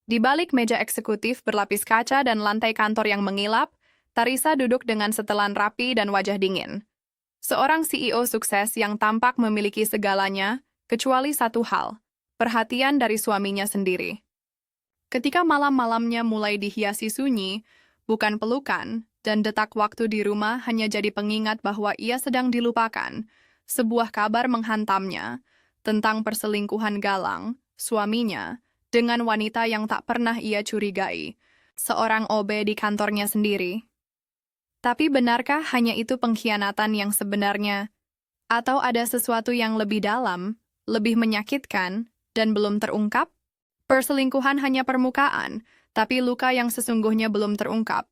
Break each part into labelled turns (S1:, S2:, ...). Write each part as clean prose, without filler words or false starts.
S1: Di balik meja eksekutif berlapis kaca dan lantai kantor yang mengilap, Tarisa duduk dengan setelan rapi dan wajah dingin. Seorang CEO sukses yang tampak memiliki segalanya, kecuali satu hal, perhatian dari suaminya sendiri. Ketika malam-malamnya mulai dihiasi sunyi, bukan pelukan, dan detak waktu di rumah hanya jadi pengingat bahwa ia sedang dilupakan, sebuah kabar menghantamnya tentang perselingkuhan Galang, suaminya, dengan wanita yang tak pernah ia curigai, seorang OB di kantornya sendiri. Tapi benarkah hanya itu pengkhianatan yang sebenarnya? Atau ada sesuatu yang lebih dalam, lebih menyakitkan, dan belum terungkap? Perselingkuhan hanya permukaan, tapi luka yang sesungguhnya belum terungkap.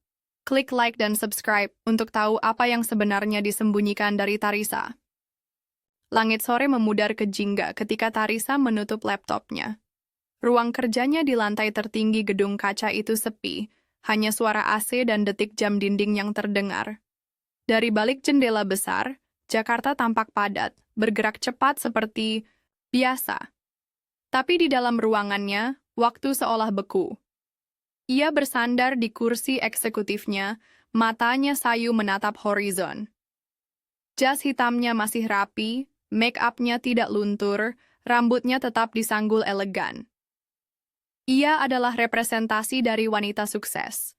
S1: Klik like dan subscribe untuk tahu apa yang sebenarnya disembunyikan dari Tarisa. Langit sore memudar ke jingga ketika Tarisa menutup laptopnya. Ruang kerjanya di lantai tertinggi gedung kaca itu sepi, hanya suara AC dan detik jam dinding yang terdengar. Dari balik jendela besar, Jakarta tampak padat, bergerak cepat seperti biasa. Tapi di dalam ruangannya, waktu seolah beku. Ia bersandar di kursi eksekutifnya, matanya sayu menatap horizon. Jas hitamnya masih rapi, make-up-nya tidak luntur, rambutnya tetap disanggul elegan. Ia adalah representasi dari wanita sukses.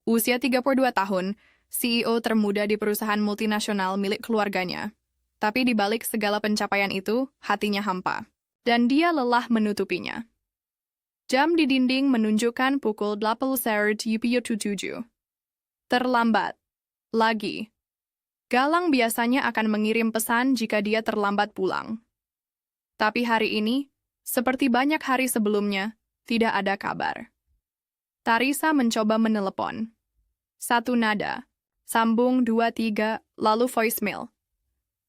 S1: Usia 32 tahun, CEO termuda di perusahaan multinasional milik keluarganya. Tapi di balik segala pencapaian itu, hatinya hampa. Dan dia lelah menutupinya. Jam di dinding menunjukkan pukul 8.07. Terlambat. Lagi. Galang biasanya akan mengirim pesan jika dia terlambat pulang. Tapi hari ini, seperti banyak hari sebelumnya, tidak ada kabar. Tarisa mencoba menelepon. Satu nada. Sambung 2-3, lalu voicemail.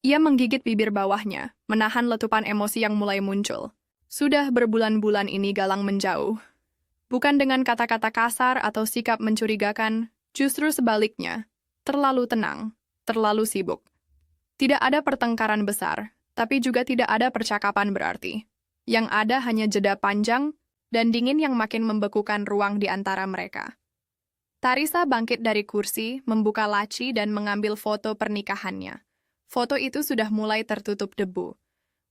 S1: Ia menggigit bibir bawahnya, menahan letupan emosi yang mulai muncul. Sudah berbulan-bulan ini Galang menjauh. Bukan dengan kata-kata kasar atau sikap mencurigakan, justru sebaliknya. Terlalu tenang, terlalu sibuk. Tidak ada pertengkaran besar, tapi juga tidak ada percakapan berarti. Yang ada hanya jeda panjang dan dingin yang makin membekukan ruang di antara mereka. Tarisa bangkit dari kursi, membuka laci dan mengambil foto pernikahannya. Foto itu sudah mulai tertutup debu.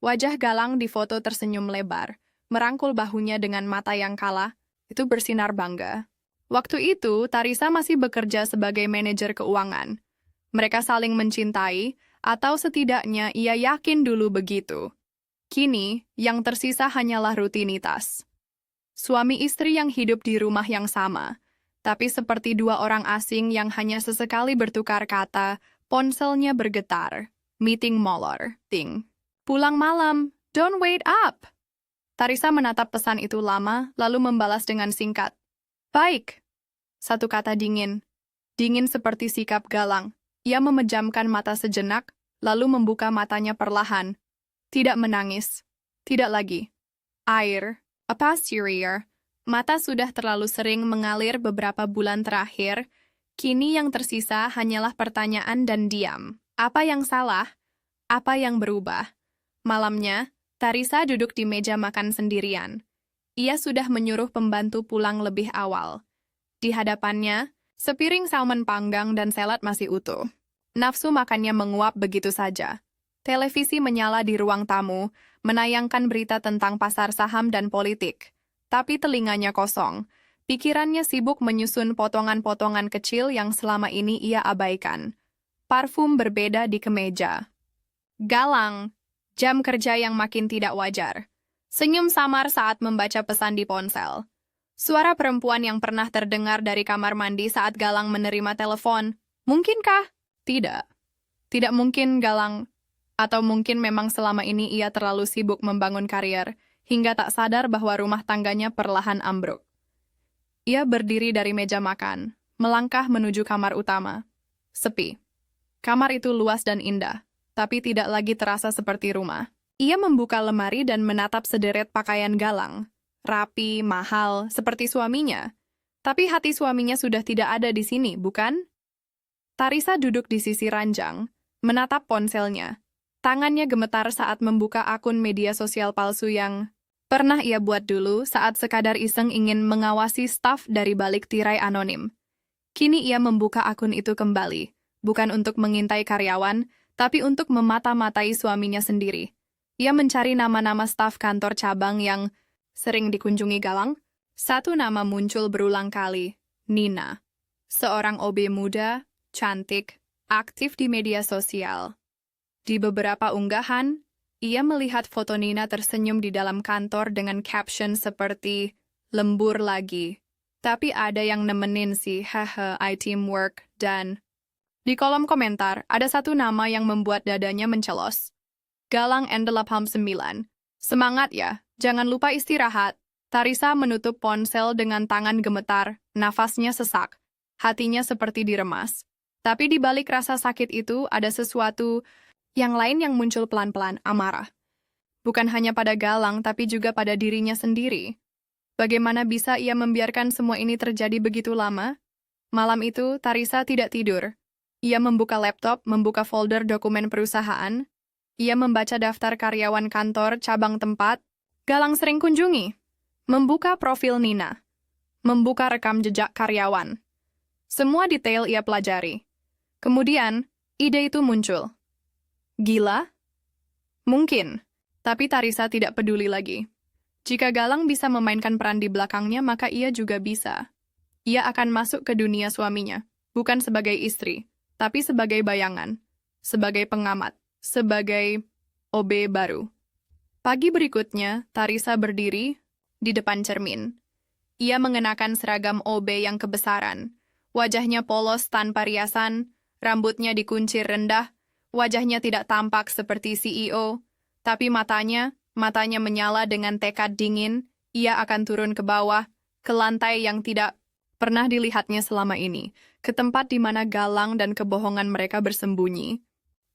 S1: Wajah Galang di foto tersenyum lebar, merangkul bahunya dengan mata yang kalah, itu bersinar bangga. Waktu itu, Tarisa masih bekerja sebagai manajer keuangan. Mereka saling mencintai, atau setidaknya ia yakin dulu begitu. Kini, yang tersisa hanyalah rutinitas. Suami istri yang hidup di rumah yang sama, tapi seperti dua orang asing yang hanya sesekali bertukar kata, ponselnya bergetar. Meeting molor, ting. Pulang malam, don't wait up. Tarisa menatap pesan itu lama, lalu membalas dengan singkat. Baik. Satu kata dingin. Dingin seperti sikap Galang. Ia memejamkan mata sejenak, lalu membuka matanya perlahan. Tidak menangis. Tidak lagi. Air. A posterior, mata sudah terlalu sering mengalir beberapa bulan terakhir, kini yang tersisa hanyalah pertanyaan dan diam. Apa yang salah? Apa yang berubah? Malamnya, Tarisa duduk di meja makan sendirian. Ia sudah menyuruh pembantu pulang lebih awal. Di hadapannya, sepiring salmon panggang dan salad masih utuh. Nafsu makannya menguap begitu saja. Televisi menyala di ruang tamu, menayangkan berita tentang pasar saham dan politik. Tapi telinganya kosong. Pikirannya sibuk menyusun potongan-potongan kecil yang selama ini ia abaikan. Parfum berbeda di kemeja. Galang, jam kerja yang makin tidak wajar. Senyum samar saat membaca pesan di ponsel. Suara perempuan yang pernah terdengar dari kamar mandi saat Galang menerima telepon. Mungkinkah? Tidak. Tidak mungkin Galang. Atau mungkin memang selama ini ia terlalu sibuk membangun karier, hingga tak sadar bahwa rumah tangganya perlahan ambruk. Ia berdiri dari meja makan, melangkah menuju kamar utama. Sepi. Kamar itu luas dan indah, tapi tidak lagi terasa seperti rumah. Ia membuka lemari dan menatap sederet pakaian Galang. Rapi, mahal, seperti suaminya. Tapi hati suaminya sudah tidak ada di sini, bukan? Tarisa duduk di sisi ranjang, menatap ponselnya. Tangannya gemetar saat membuka akun media sosial palsu yang Pernah ia buat dulu saat sekadar iseng ingin mengawasi staf dari balik tirai anonim. Kini ia membuka akun itu kembali, bukan untuk mengintai karyawan, tapi untuk memata-matai suaminya sendiri. Ia mencari nama-nama staf kantor cabang yang sering dikunjungi Galang. Satu nama muncul berulang kali, Nina. Seorang OB muda, cantik, aktif di media sosial. Di beberapa unggahan, ia melihat foto Nina tersenyum di dalam kantor dengan caption seperti, "Lembur lagi." Tapi ada yang nemenin sih, haha, I teamwork, dan di kolom komentar ada satu nama yang membuat dadanya mencelos. Galang N89. Semangat ya, jangan lupa istirahat. Tarisa menutup ponsel dengan tangan gemetar, nafasnya sesak, hatinya seperti diremas. Tapi di balik rasa sakit itu ada sesuatu yang lain yang muncul pelan-pelan, amarah. Bukan hanya pada Galang, tapi juga pada dirinya sendiri. Bagaimana bisa ia membiarkan semua ini terjadi begitu lama? Malam itu, Tarisa tidak tidur. Ia membuka laptop, membuka folder dokumen perusahaan. Ia membaca daftar karyawan kantor cabang tempat Galang sering kunjungi. Membuka profil Nina. Membuka rekam jejak karyawan. Semua detail ia pelajari. Kemudian, ide itu muncul. Gila? Mungkin. Tapi Tarisa tidak peduli lagi. Jika Galang bisa memainkan peran di belakangnya, maka ia juga bisa. Ia akan masuk ke dunia suaminya, bukan sebagai istri, tapi sebagai bayangan, sebagai pengamat, sebagai OB baru. Pagi berikutnya, Tarisa berdiri di depan cermin. Ia mengenakan seragam OB yang kebesaran. Wajahnya polos tanpa riasan, rambutnya dikuncir rendah, wajahnya tidak tampak seperti CEO, tapi matanya menyala dengan tekad dingin. Ia akan turun ke bawah, ke lantai yang tidak pernah dilihatnya selama ini, ke tempat di mana Galang dan kebohongan mereka bersembunyi.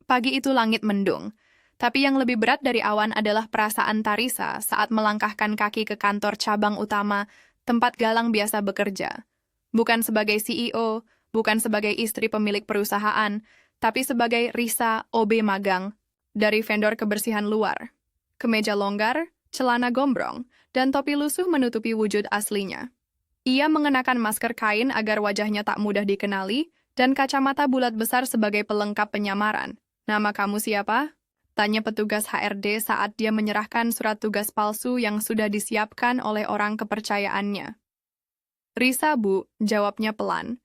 S1: Pagi itu langit mendung, tapi yang lebih berat dari awan adalah perasaan Tarisa saat melangkahkan kaki ke kantor cabang utama, tempat Galang biasa bekerja. Bukan sebagai CEO, bukan sebagai istri pemilik perusahaan, tapi sebagai Risa OB magang dari vendor kebersihan luar. Kemeja longgar, celana gombrong, dan topi lusuh menutupi wujud aslinya. Ia mengenakan masker kain agar wajahnya tak mudah dikenali, dan kacamata bulat besar sebagai pelengkap penyamaran. "Nama kamu siapa?" tanya petugas HRD saat dia menyerahkan surat tugas palsu yang sudah disiapkan oleh orang kepercayaannya. "Risa, Bu," jawabnya pelan.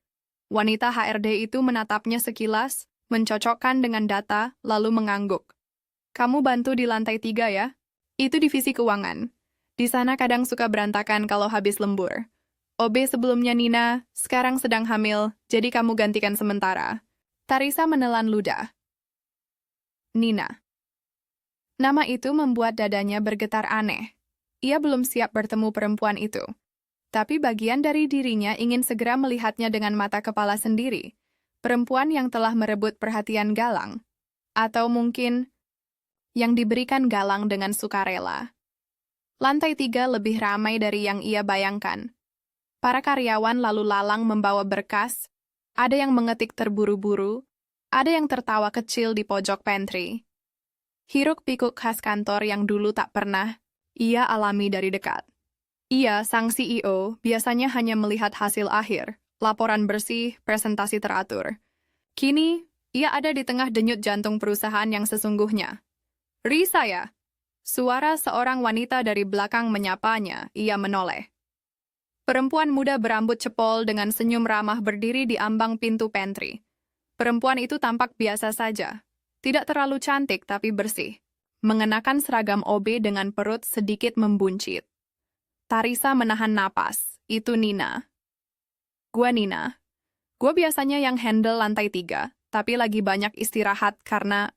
S1: Wanita HRD itu menatapnya sekilas, mencocokkan dengan data, lalu mengangguk. "Kamu bantu di lantai 3 ya? Itu divisi keuangan. Di sana kadang suka berantakan kalau habis lembur. OB sebelumnya Nina, sekarang sedang hamil, jadi kamu gantikan sementara." Tarisa menelan ludah. Nina. Nama itu membuat dadanya bergetar aneh. Ia belum siap bertemu perempuan itu. Tapi bagian dari dirinya ingin segera melihatnya dengan mata kepala sendiri. Perempuan yang telah merebut perhatian Galang. Atau mungkin yang diberikan Galang dengan sukarela. Lantai 3 lebih ramai dari yang ia bayangkan. Para karyawan lalu lalang membawa berkas. Ada yang mengetik terburu-buru. Ada yang tertawa kecil di pojok pantry. Hiruk-pikuk khas kantor yang dulu tak pernah ia alami dari dekat. Ia, sang CEO, biasanya hanya melihat hasil akhir, laporan bersih, presentasi teratur. Kini, ia ada di tengah denyut jantung perusahaan yang sesungguhnya. "Risa ya?" Suara seorang wanita dari belakang menyapanya, ia menoleh. Perempuan muda berambut cepol dengan senyum ramah berdiri di ambang pintu pantry. Perempuan itu tampak biasa saja. Tidak terlalu cantik tapi bersih. Mengenakan seragam OB dengan perut sedikit membuncit. Tarisa menahan napas. "Itu Nina." "Gua Nina. Gua biasanya yang handle lantai 3, tapi lagi banyak istirahat karena..."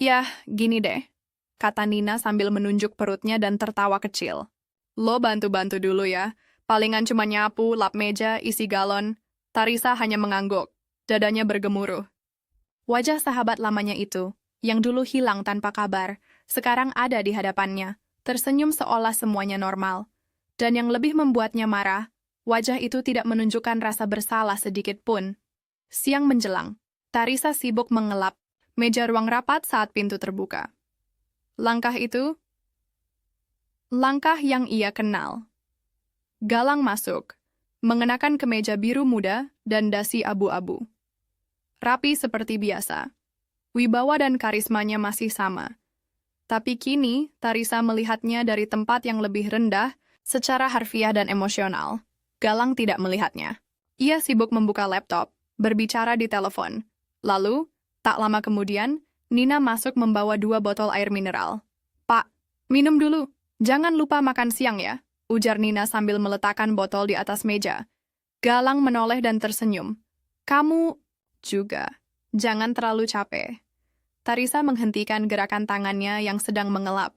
S1: "Yah, gini deh," kata Nina sambil menunjuk perutnya dan tertawa kecil. "Lo bantu-bantu dulu ya. Palingan cuma nyapu, lap meja, isi galon." Tarisa hanya mengangguk. Dadanya bergemuruh. Wajah sahabat lamanya itu, yang dulu hilang tanpa kabar, sekarang ada di hadapannya, tersenyum seolah semuanya normal. Dan yang lebih membuatnya marah, wajah itu tidak menunjukkan rasa bersalah sedikit pun. Siang menjelang, Tarisa sibuk mengelap meja ruang rapat saat pintu terbuka. Langkah yang ia kenal. Galang masuk, mengenakan kemeja biru muda dan dasi abu-abu. Rapi seperti biasa. Wibawa dan karismanya masih sama. Tapi kini, Tarisa melihatnya dari tempat yang lebih rendah, secara harfiah dan emosional. Galang tidak melihatnya. Ia sibuk membuka laptop, berbicara di telepon. Lalu, tak lama kemudian, Nina masuk membawa 2 botol air mineral. "Pak, minum dulu. Jangan lupa makan siang ya," ujar Nina sambil meletakkan botol di atas meja. Galang menoleh dan tersenyum. "Kamu juga. Jangan terlalu capek." Tarisa menghentikan gerakan tangannya yang sedang mengelap.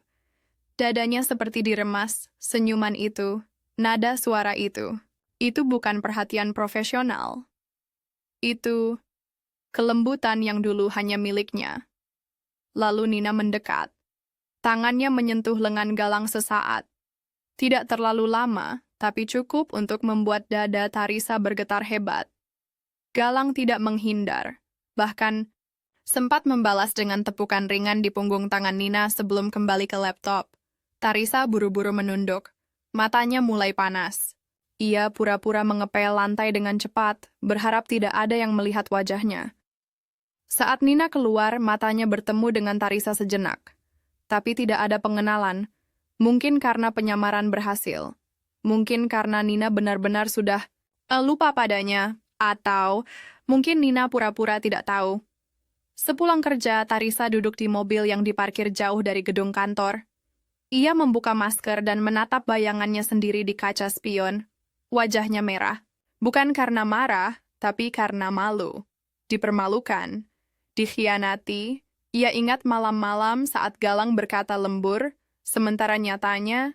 S1: Dadanya seperti diremas, senyuman itu, nada suara itu. Itu bukan perhatian profesional. Itu kelembutan yang dulu hanya miliknya. Lalu Nina mendekat. Tangannya menyentuh lengan Galang sesaat. Tidak terlalu lama, tapi cukup untuk membuat dada Tarisa bergetar hebat. Galang tidak menghindar, bahkan sempat membalas dengan tepukan ringan di punggung tangan Nina sebelum kembali ke laptop. Tarisa buru-buru menunduk. Matanya mulai panas. Ia pura-pura mengepel lantai dengan cepat, berharap tidak ada yang melihat wajahnya. Saat Nina keluar, matanya bertemu dengan Tarisa sejenak. Tapi tidak ada pengenalan. Mungkin karena penyamaran berhasil. Mungkin karena Nina benar-benar sudah lupa padanya. Atau mungkin Nina pura-pura tidak tahu. Sepulang kerja, Tarisa duduk di mobil yang diparkir jauh dari gedung kantor. Ia membuka masker dan menatap bayangannya sendiri di kaca spion. Wajahnya merah. Bukan karena marah, tapi karena malu. Dipermalukan. Dikhianati. Ia ingat malam-malam saat Galang berkata lembur, sementara nyatanya,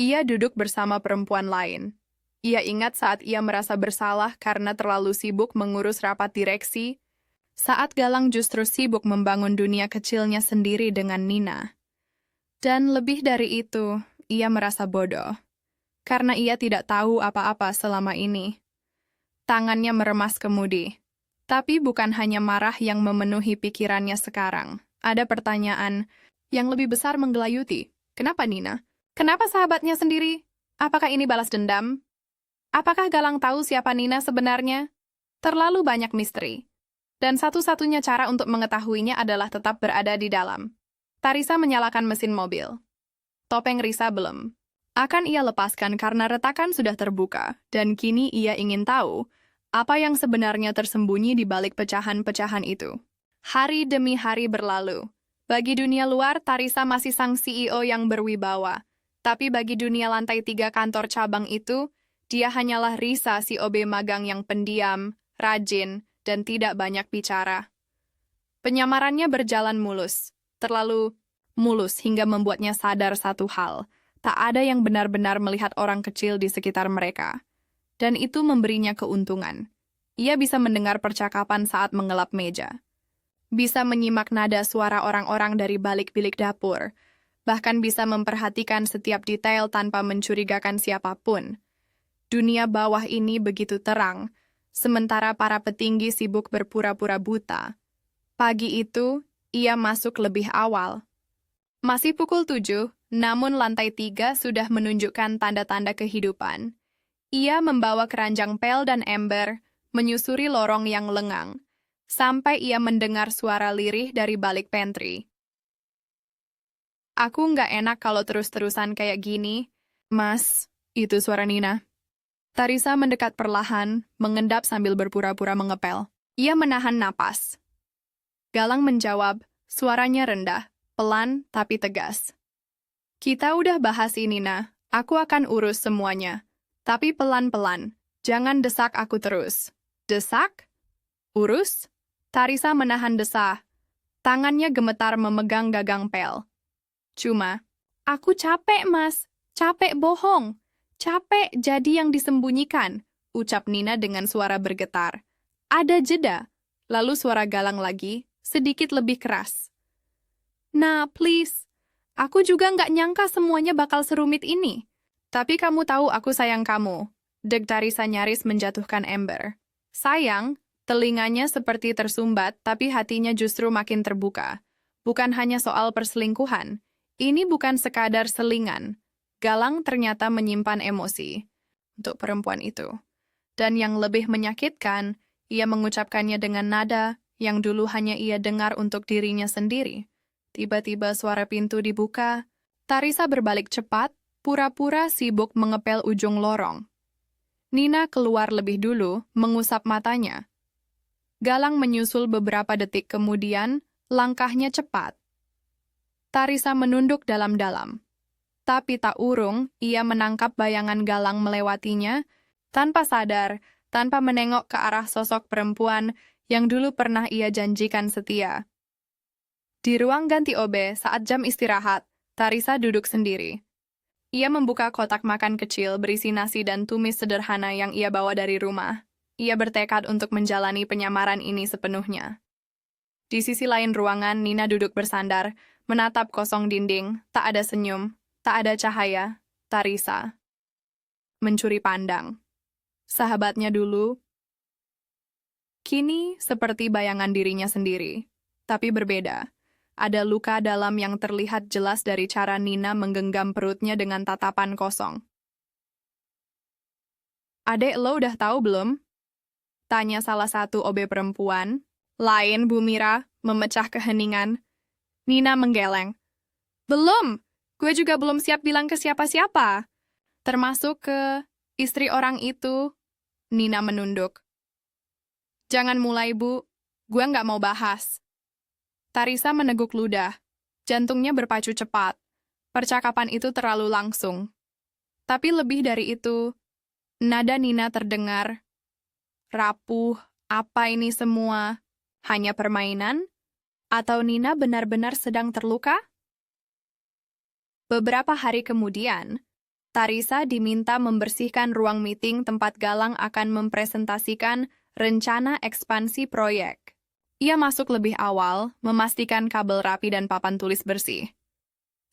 S1: ia duduk bersama perempuan lain. Ia ingat saat ia merasa bersalah karena terlalu sibuk mengurus rapat direksi, saat Galang justru sibuk membangun dunia kecilnya sendiri dengan Nina. Dan lebih dari itu, ia merasa bodoh. Karena ia tidak tahu apa-apa selama ini. Tangannya meremas kemudi. Tapi bukan hanya marah yang memenuhi pikirannya sekarang. Ada pertanyaan yang lebih besar menggelayuti. Kenapa Nina? Kenapa sahabatnya sendiri? Apakah ini balas dendam? Apakah Galang tahu siapa Nina sebenarnya? Terlalu banyak misteri. Dan satu-satunya cara untuk mengetahuinya adalah tetap berada di dalam. Tarisa menyalakan mesin mobil. Topeng Risa belum. Akan ia lepaskan karena retakan sudah terbuka, dan kini ia ingin tahu apa yang sebenarnya tersembunyi di balik pecahan-pecahan itu. Hari demi hari berlalu. Bagi dunia luar, Tarisa masih sang CEO yang berwibawa. Tapi bagi dunia lantai 3 kantor cabang itu, dia hanyalah Risa si OB magang yang pendiam, rajin, dan tidak banyak bicara. Penyamarannya berjalan mulus, terlalu mulus hingga membuatnya sadar satu hal. Tak ada yang benar-benar melihat orang kecil di sekitar mereka. Dan itu memberinya keuntungan. Ia bisa mendengar percakapan saat mengelap meja. Bisa menyimak nada suara orang-orang dari balik bilik dapur. Bahkan bisa memperhatikan setiap detail tanpa mencurigakan siapapun. Dunia bawah ini begitu terang, sementara para petinggi sibuk berpura-pura buta. Pagi itu, ia masuk lebih awal. Masih pukul 7, namun lantai 3 sudah menunjukkan tanda-tanda kehidupan. Ia membawa keranjang pel dan ember, menyusuri lorong yang lengang, sampai ia mendengar suara lirih dari balik pantry. "Aku nggak enak kalau terus-terusan kayak gini, Mas," itu suara Nina. Tarisa mendekat perlahan, mengendap sambil berpura-pura mengepel. Ia menahan napas. Galang menjawab, suaranya rendah, pelan tapi tegas. "Kita udah bahas ini, Nina. Aku akan urus semuanya. Tapi pelan-pelan. Jangan desak aku terus." "Desak? Urus?" Tarisa menahan desah. Tangannya gemetar memegang gagang pel. "Cuma, aku capek, Mas. Capek bohong. Capek jadi yang disembunyikan," ucap Nina dengan suara bergetar. Ada jeda. Lalu suara Galang lagi, sedikit lebih keras. "Nah, please. Aku juga nggak nyangka semuanya bakal serumit ini. Tapi kamu tahu aku sayang kamu." Deg Tarisa nyaris menjatuhkan ember. Sayang, telinganya seperti tersumbat, tapi hatinya justru makin terbuka. Bukan hanya soal perselingkuhan. Ini bukan sekadar selingan. Galang ternyata menyimpan emosi untuk perempuan itu. Dan yang lebih menyakitkan, ia mengucapkannya dengan nada yang dulu hanya ia dengar untuk dirinya sendiri. Tiba-tiba suara pintu dibuka. Tarisa berbalik cepat, pura-pura sibuk mengepel ujung lorong. Nina keluar lebih dulu, mengusap matanya. Galang menyusul beberapa detik kemudian, langkahnya cepat. Tarisa menunduk dalam-dalam. Tapi tak urung, ia menangkap bayangan Galang melewatinya, tanpa sadar, tanpa menengok ke arah sosok perempuan yang dulu pernah ia janjikan setia. Di ruang ganti OB saat jam istirahat, Tarisa duduk sendiri. Ia membuka kotak makan kecil berisi nasi dan tumis sederhana yang ia bawa dari rumah. Ia bertekad untuk menjalani penyamaran ini sepenuhnya. Di sisi lain ruangan, Nina duduk bersandar, menatap kosong dinding, tak ada senyum, tak ada cahaya. Tarisa mencuri pandang. Sahabatnya dulu, kini seperti bayangan dirinya sendiri, tapi berbeda. Ada luka dalam yang terlihat jelas dari cara Nina menggenggam perutnya dengan tatapan kosong. "Adek, lo udah tahu belum?" tanya salah satu OB perempuan. Lain, Bu Mira, memecah keheningan. Nina menggeleng. "Belum, gue juga belum siap bilang ke siapa-siapa. Termasuk ke istri orang itu." Nina menunduk. "Jangan mulai, Bu. Gue nggak mau bahas." Tarisa meneguk ludah. Jantungnya berpacu cepat. Percakapan itu terlalu langsung. Tapi lebih dari itu, nada Nina terdengar. Rapuh, apa ini semua? Hanya permainan? Atau Nina benar-benar sedang terluka? Beberapa hari kemudian, Tarisa diminta membersihkan ruang meeting tempat Galang akan mempresentasikan rencana ekspansi proyek. Ia masuk lebih awal, memastikan kabel rapi dan papan tulis bersih.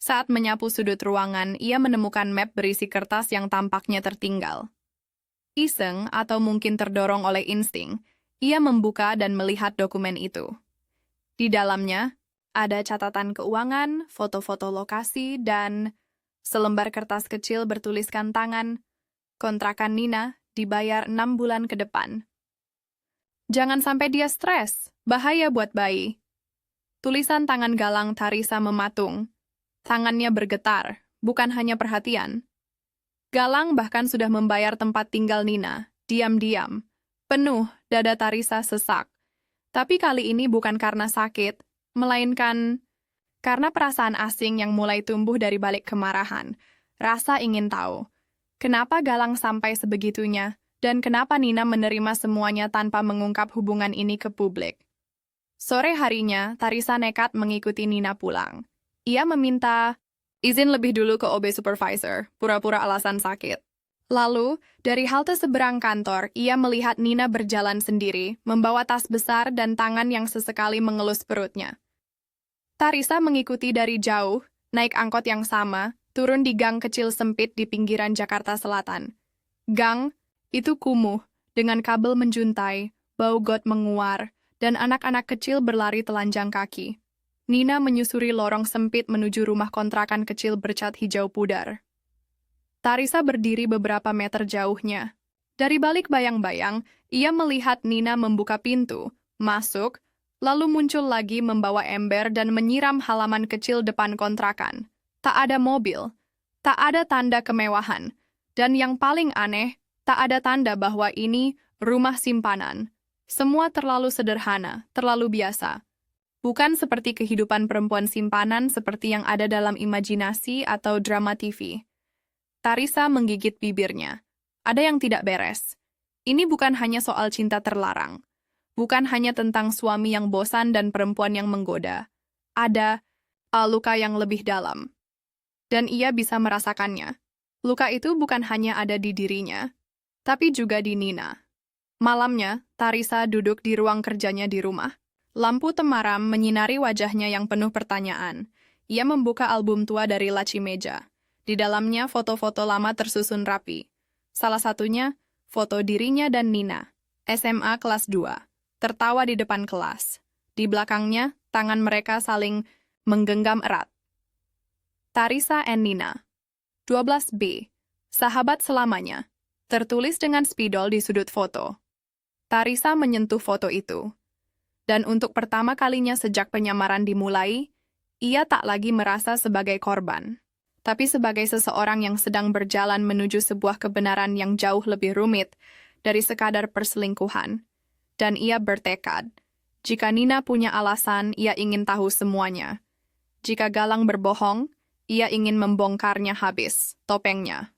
S1: Saat menyapu sudut ruangan, ia menemukan map berisi kertas yang tampaknya tertinggal. Iseng atau mungkin terdorong oleh insting, ia membuka dan melihat dokumen itu. Di dalamnya, ada catatan keuangan, foto-foto lokasi, dan selembar kertas kecil bertuliskan tangan, kontrakan Nina dibayar 6 bulan ke depan. Jangan sampai dia stres, bahaya buat bayi. Tulisan tangan Galang Tarisa mematung. Tangannya bergetar, bukan hanya perhatian. Galang bahkan sudah membayar tempat tinggal Nina, diam-diam. Penuh, dada Tarisa sesak. Tapi kali ini bukan karena sakit, melainkan karena perasaan asing yang mulai tumbuh dari balik kemarahan. Rasa ingin tahu, kenapa Galang sampai sebegitunya, dan kenapa Nina menerima semuanya tanpa mengungkap hubungan ini ke publik. Sore harinya, Tarisa nekat mengikuti Nina pulang. Ia meminta izin lebih dulu ke OB supervisor, pura-pura alasan sakit. Lalu, dari halte seberang kantor, ia melihat Nina berjalan sendiri, membawa tas besar dan tangan yang sesekali mengelus perutnya. Tarisa mengikuti dari jauh, naik angkot yang sama, turun di gang kecil sempit di pinggiran Jakarta Selatan. Gang itu kumuh, dengan kabel menjuntai, bau got menguar, dan anak-anak kecil berlari telanjang kaki. Nina menyusuri lorong sempit menuju rumah kontrakan kecil bercat hijau pudar. Tarisa berdiri beberapa meter jauhnya. Dari balik bayang-bayang, ia melihat Nina membuka pintu, masuk, lalu muncul lagi membawa ember dan menyiram halaman kecil depan kontrakan. Tak ada mobil, tak ada tanda kemewahan, dan yang paling aneh, tak ada tanda bahwa ini rumah simpanan. Semua terlalu sederhana, terlalu biasa. Bukan seperti kehidupan perempuan simpanan seperti yang ada dalam imajinasi atau drama TV. Tarisa menggigit bibirnya. Ada yang tidak beres. Ini bukan hanya soal cinta terlarang. Bukan hanya tentang suami yang bosan dan perempuan yang menggoda. Ada luka yang lebih dalam. Dan ia bisa merasakannya. Luka itu bukan hanya ada di dirinya, tapi juga di Nina. Malamnya, Tarisa duduk di ruang kerjanya di rumah. Lampu temaram menyinari wajahnya yang penuh pertanyaan. Ia membuka album tua dari laci meja. Di dalamnya foto-foto lama tersusun rapi. Salah satunya, foto dirinya dan Nina, SMA kelas 2, tertawa di depan kelas. Di belakangnya, tangan mereka saling menggenggam erat. Tarisa and Nina. 12B. Sahabat selamanya. Tertulis dengan spidol di sudut foto. Tarisa menyentuh foto itu. Dan untuk pertama kalinya sejak penyamaran dimulai, ia tak lagi merasa sebagai korban, tapi sebagai seseorang yang sedang berjalan menuju sebuah kebenaran yang jauh lebih rumit dari sekadar perselingkuhan. Dan ia bertekad, jika Nina punya alasan, ia ingin tahu semuanya. Jika Galang berbohong, ia ingin membongkarnya habis, topengnya.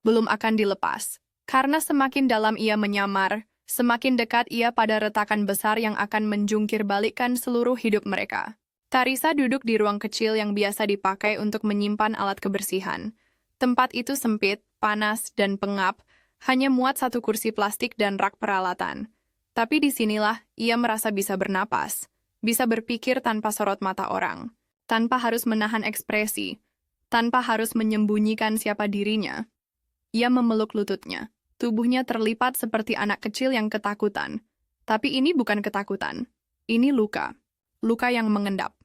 S1: Belum akan dilepas, karena semakin dalam ia menyamar, semakin dekat ia pada retakan besar yang akan menjungkir balikkan seluruh hidup mereka. Tarisa duduk di ruang kecil yang biasa dipakai untuk menyimpan alat kebersihan. Tempat itu sempit, panas, dan pengap, hanya muat satu kursi plastik dan rak peralatan. Tapi disinilah ia merasa bisa bernapas, bisa berpikir tanpa sorot mata orang, tanpa harus menahan ekspresi, tanpa harus menyembunyikan siapa dirinya. Ia memeluk lututnya. Tubuhnya terlipat seperti anak kecil yang ketakutan. Tapi ini bukan ketakutan. Ini luka. Luka yang mengendap.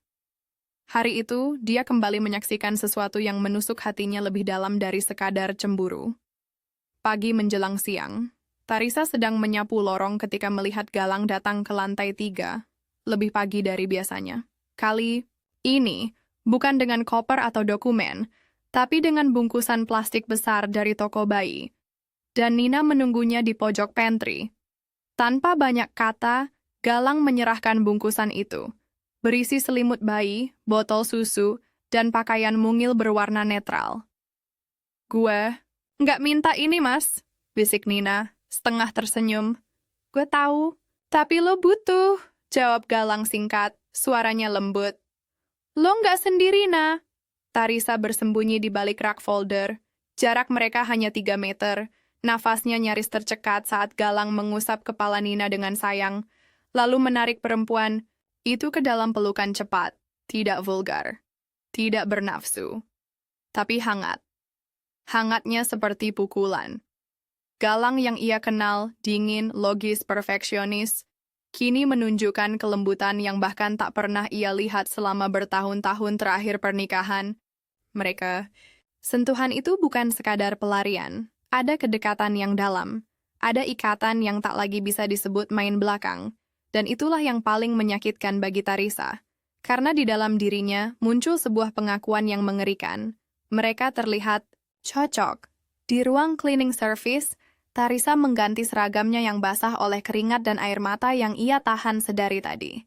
S1: Hari itu, dia kembali menyaksikan sesuatu yang menusuk hatinya lebih dalam dari sekadar cemburu. Pagi menjelang siang, Tarisa sedang menyapu lorong ketika melihat Galang datang ke lantai 3, lebih pagi dari biasanya. Kali ini, bukan dengan koper atau dokumen, tapi dengan bungkusan plastik besar dari toko bayi. Dan Nina menunggunya di pojok pantry. Tanpa banyak kata, Galang menyerahkan bungkusan itu. Berisi selimut bayi, botol susu, dan pakaian mungil berwarna netral. "Gue nggak minta ini, Mas," bisik Nina, setengah tersenyum. "Gue tahu, tapi lo butuh," jawab Galang singkat, suaranya lembut. "Lo nggak sendiri, Nah." Tarisa bersembunyi di balik rak folder. Jarak mereka hanya 3 meter. Nafasnya nyaris tercekat saat Galang mengusap kepala Nina dengan sayang, lalu menarik perempuan itu ke dalam pelukan cepat, tidak vulgar, tidak bernafsu, tapi hangat. Hangatnya seperti pukulan. Galang yang ia kenal, dingin, logis, perfeksionis, kini menunjukkan kelembutan yang bahkan tak pernah ia lihat selama bertahun-tahun terakhir pernikahan. Mereka, sentuhan itu bukan sekadar pelarian. Ada kedekatan yang dalam. Ada ikatan yang tak lagi bisa disebut main belakang. Dan itulah yang paling menyakitkan bagi Tarisa. Karena di dalam dirinya muncul sebuah pengakuan yang mengerikan. Mereka terlihat cocok. Di ruang cleaning service, Tarisa mengganti seragamnya yang basah oleh keringat dan air mata yang ia tahan sedari tadi.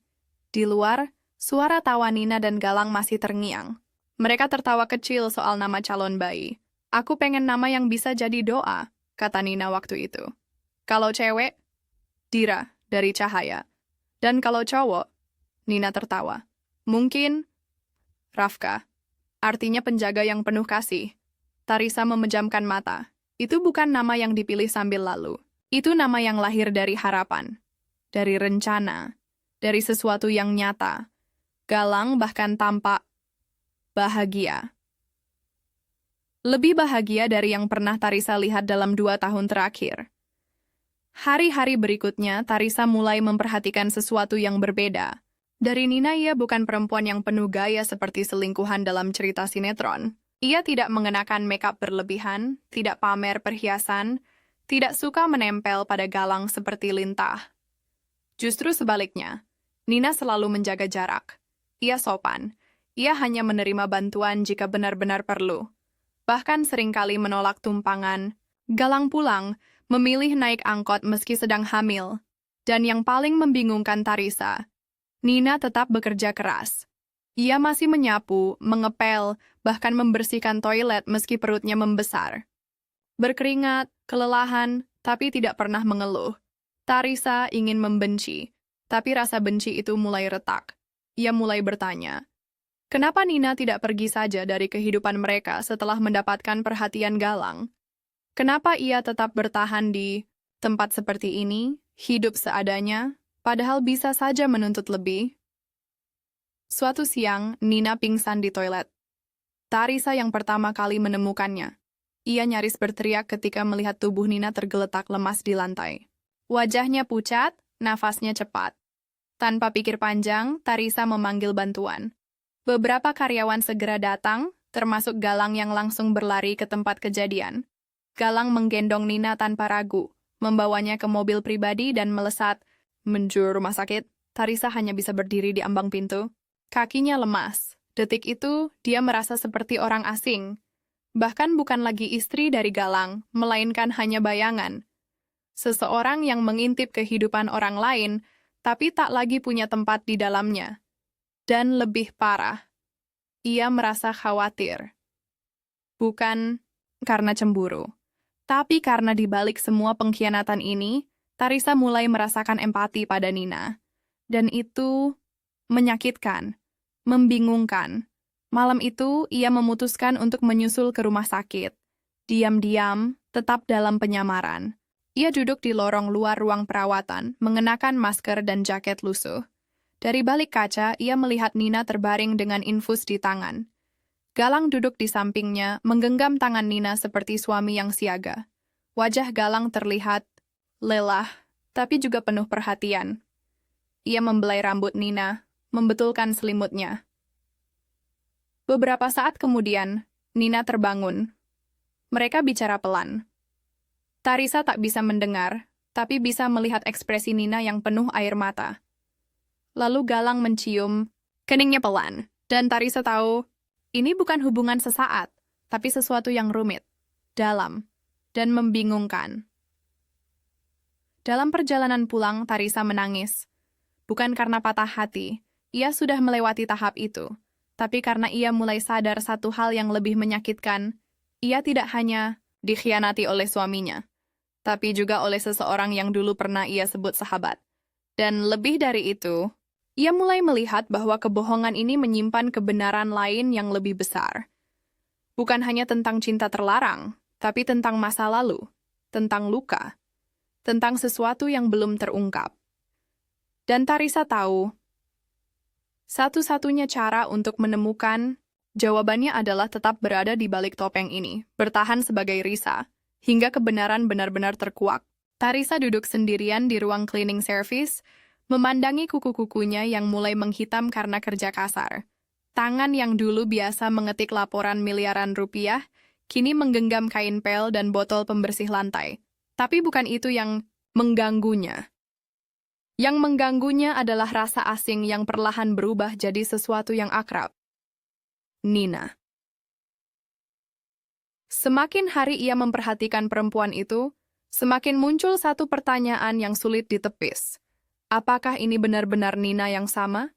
S1: Di luar, suara tawa Nina dan Galang masih terngiang. Mereka tertawa kecil soal nama calon bayi. "Aku pengen nama yang bisa jadi doa," kata Nina waktu itu. "Kalau cewek, Dira, dari Cahaya. Dan kalau cowok," Nina tertawa, "mungkin Rafka, artinya penjaga yang penuh kasih." Tarisa memejamkan mata. Itu bukan nama yang dipilih sambil lalu. Itu nama yang lahir dari harapan, dari rencana, dari sesuatu yang nyata. Galang bahkan tampak bahagia. Lebih bahagia dari yang pernah Tarisa lihat dalam 2 tahun terakhir. Hari-hari berikutnya, Tarisa mulai memperhatikan sesuatu yang berbeda. Dari Nina, ia bukan perempuan yang penuh gaya seperti selingkuhan dalam cerita sinetron. Ia tidak mengenakan makeup berlebihan, tidak pamer perhiasan, tidak suka menempel pada Galang seperti lintah. Justru sebaliknya, Nina selalu menjaga jarak. Ia sopan. Ia hanya menerima bantuan jika benar-benar perlu. Bahkan seringkali menolak tumpangan. Galang pulang, memilih naik angkot meski sedang hamil. Dan yang paling membingungkan Tarisa, Nina tetap bekerja keras. Ia masih menyapu, mengepel, bahkan membersihkan toilet meski perutnya membesar. Berkeringat, kelelahan, tapi tidak pernah mengeluh. Tarisa ingin membenci, tapi rasa benci itu mulai retak. Ia mulai bertanya, kenapa Nina tidak pergi saja dari kehidupan mereka setelah mendapatkan perhatian Galang? Kenapa ia tetap bertahan di tempat seperti ini, hidup seadanya, padahal bisa saja menuntut lebih? Suatu siang, Nina pingsan di toilet. Tarisa yang pertama kali menemukannya. Ia nyaris berteriak ketika melihat tubuh Nina tergeletak lemas di lantai. Wajahnya pucat, nafasnya cepat. Tanpa pikir panjang, Tarisa memanggil bantuan. Beberapa karyawan segera datang, termasuk Galang yang langsung berlari ke tempat kejadian. Galang menggendong Nina tanpa ragu, membawanya ke mobil pribadi dan melesat menuju rumah sakit. Tarisa hanya bisa berdiri di ambang pintu. Kakinya lemas. Detik itu, dia merasa seperti orang asing. Bahkan bukan lagi istri dari Galang, melainkan hanya bayangan. Seseorang yang mengintip kehidupan orang lain, tapi tak lagi punya tempat di dalamnya. Dan lebih parah, ia merasa khawatir. Bukan karena cemburu, tapi karena di balik semua pengkhianatan ini, Tarisa mulai merasakan empati pada Nina. Dan itu menyakitkan, membingungkan. Malam itu, ia memutuskan untuk menyusul ke rumah sakit. Diam-diam, tetap dalam penyamaran. Ia duduk di lorong luar ruang perawatan, mengenakan masker dan jaket lusuh. Dari balik kaca, ia melihat Nina terbaring dengan infus di tangan. Galang duduk di sampingnya, menggenggam tangan Nina seperti suami yang siaga. Wajah Galang terlihat lelah, tapi juga penuh perhatian. Ia membelai rambut Nina, membetulkan selimutnya. Beberapa saat kemudian, Nina terbangun. Mereka bicara pelan. Tarisa tak bisa mendengar, tapi bisa melihat ekspresi Nina yang penuh air mata. Lalu Galang mencium keningnya pelan, dan Tarisa tahu ini bukan hubungan sesaat, tapi sesuatu yang rumit, dalam, dan membingungkan. Dalam perjalanan pulang, Tarisa menangis. Bukan karena patah hati, ia sudah melewati tahap itu, tapi karena ia mulai sadar satu hal yang lebih menyakitkan, ia tidak hanya dikhianati oleh suaminya, tapi juga oleh seseorang yang dulu pernah ia sebut sahabat. Dan lebih dari itu, ia mulai melihat bahwa kebohongan ini menyimpan kebenaran lain yang lebih besar. Bukan hanya tentang cinta terlarang, tapi tentang masa lalu, tentang luka, tentang sesuatu yang belum terungkap. Dan Tarisa tahu, satu-satunya cara untuk menemukan jawabannya adalah tetap berada di balik topeng ini, bertahan sebagai Risa, hingga kebenaran benar-benar terkuak. Tarisa duduk sendirian di ruang cleaning service, memandangi kuku-kukunya yang mulai menghitam karena kerja kasar. Tangan yang dulu biasa mengetik laporan miliaran rupiah, kini menggenggam kain pel dan botol pembersih lantai. Tapi bukan itu yang mengganggunya. Yang mengganggunya adalah rasa asing yang perlahan berubah jadi sesuatu yang akrab. Nina. Semakin hari ia memperhatikan perempuan itu, semakin muncul satu pertanyaan yang sulit ditepis. Apakah ini benar-benar Nina yang sama?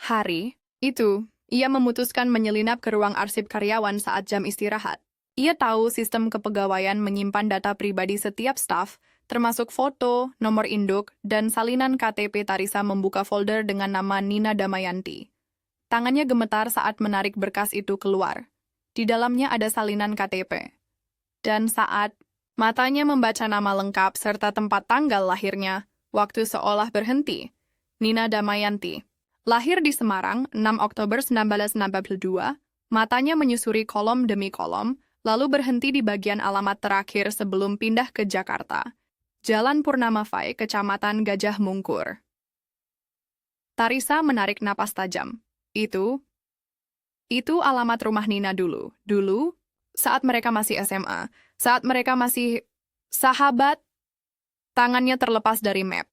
S1: Hari itu, ia memutuskan menyelinap ke ruang arsip karyawan saat jam istirahat. Ia tahu sistem kepegawaian menyimpan data pribadi setiap staf, termasuk foto, nomor induk, dan salinan KTP. Tarisa membuka folder dengan nama Nina Damayanti. Tangannya gemetar saat menarik berkas itu keluar. Di dalamnya ada salinan KTP. Dan saat matanya membaca nama lengkap serta tempat tanggal lahirnya, waktu seolah berhenti. Nina Damayanti. Lahir di Semarang, 6 Oktober 1962, matanya menyusuri kolom demi kolom, lalu berhenti di bagian alamat terakhir sebelum pindah ke Jakarta. Jalan Purnama Fai, Kecamatan Gajah Mungkur. Tarisa menarik napas tajam. Itu alamat rumah Nina dulu. Dulu, saat mereka masih SMA, saat mereka masih sahabat, tangannya terlepas dari map.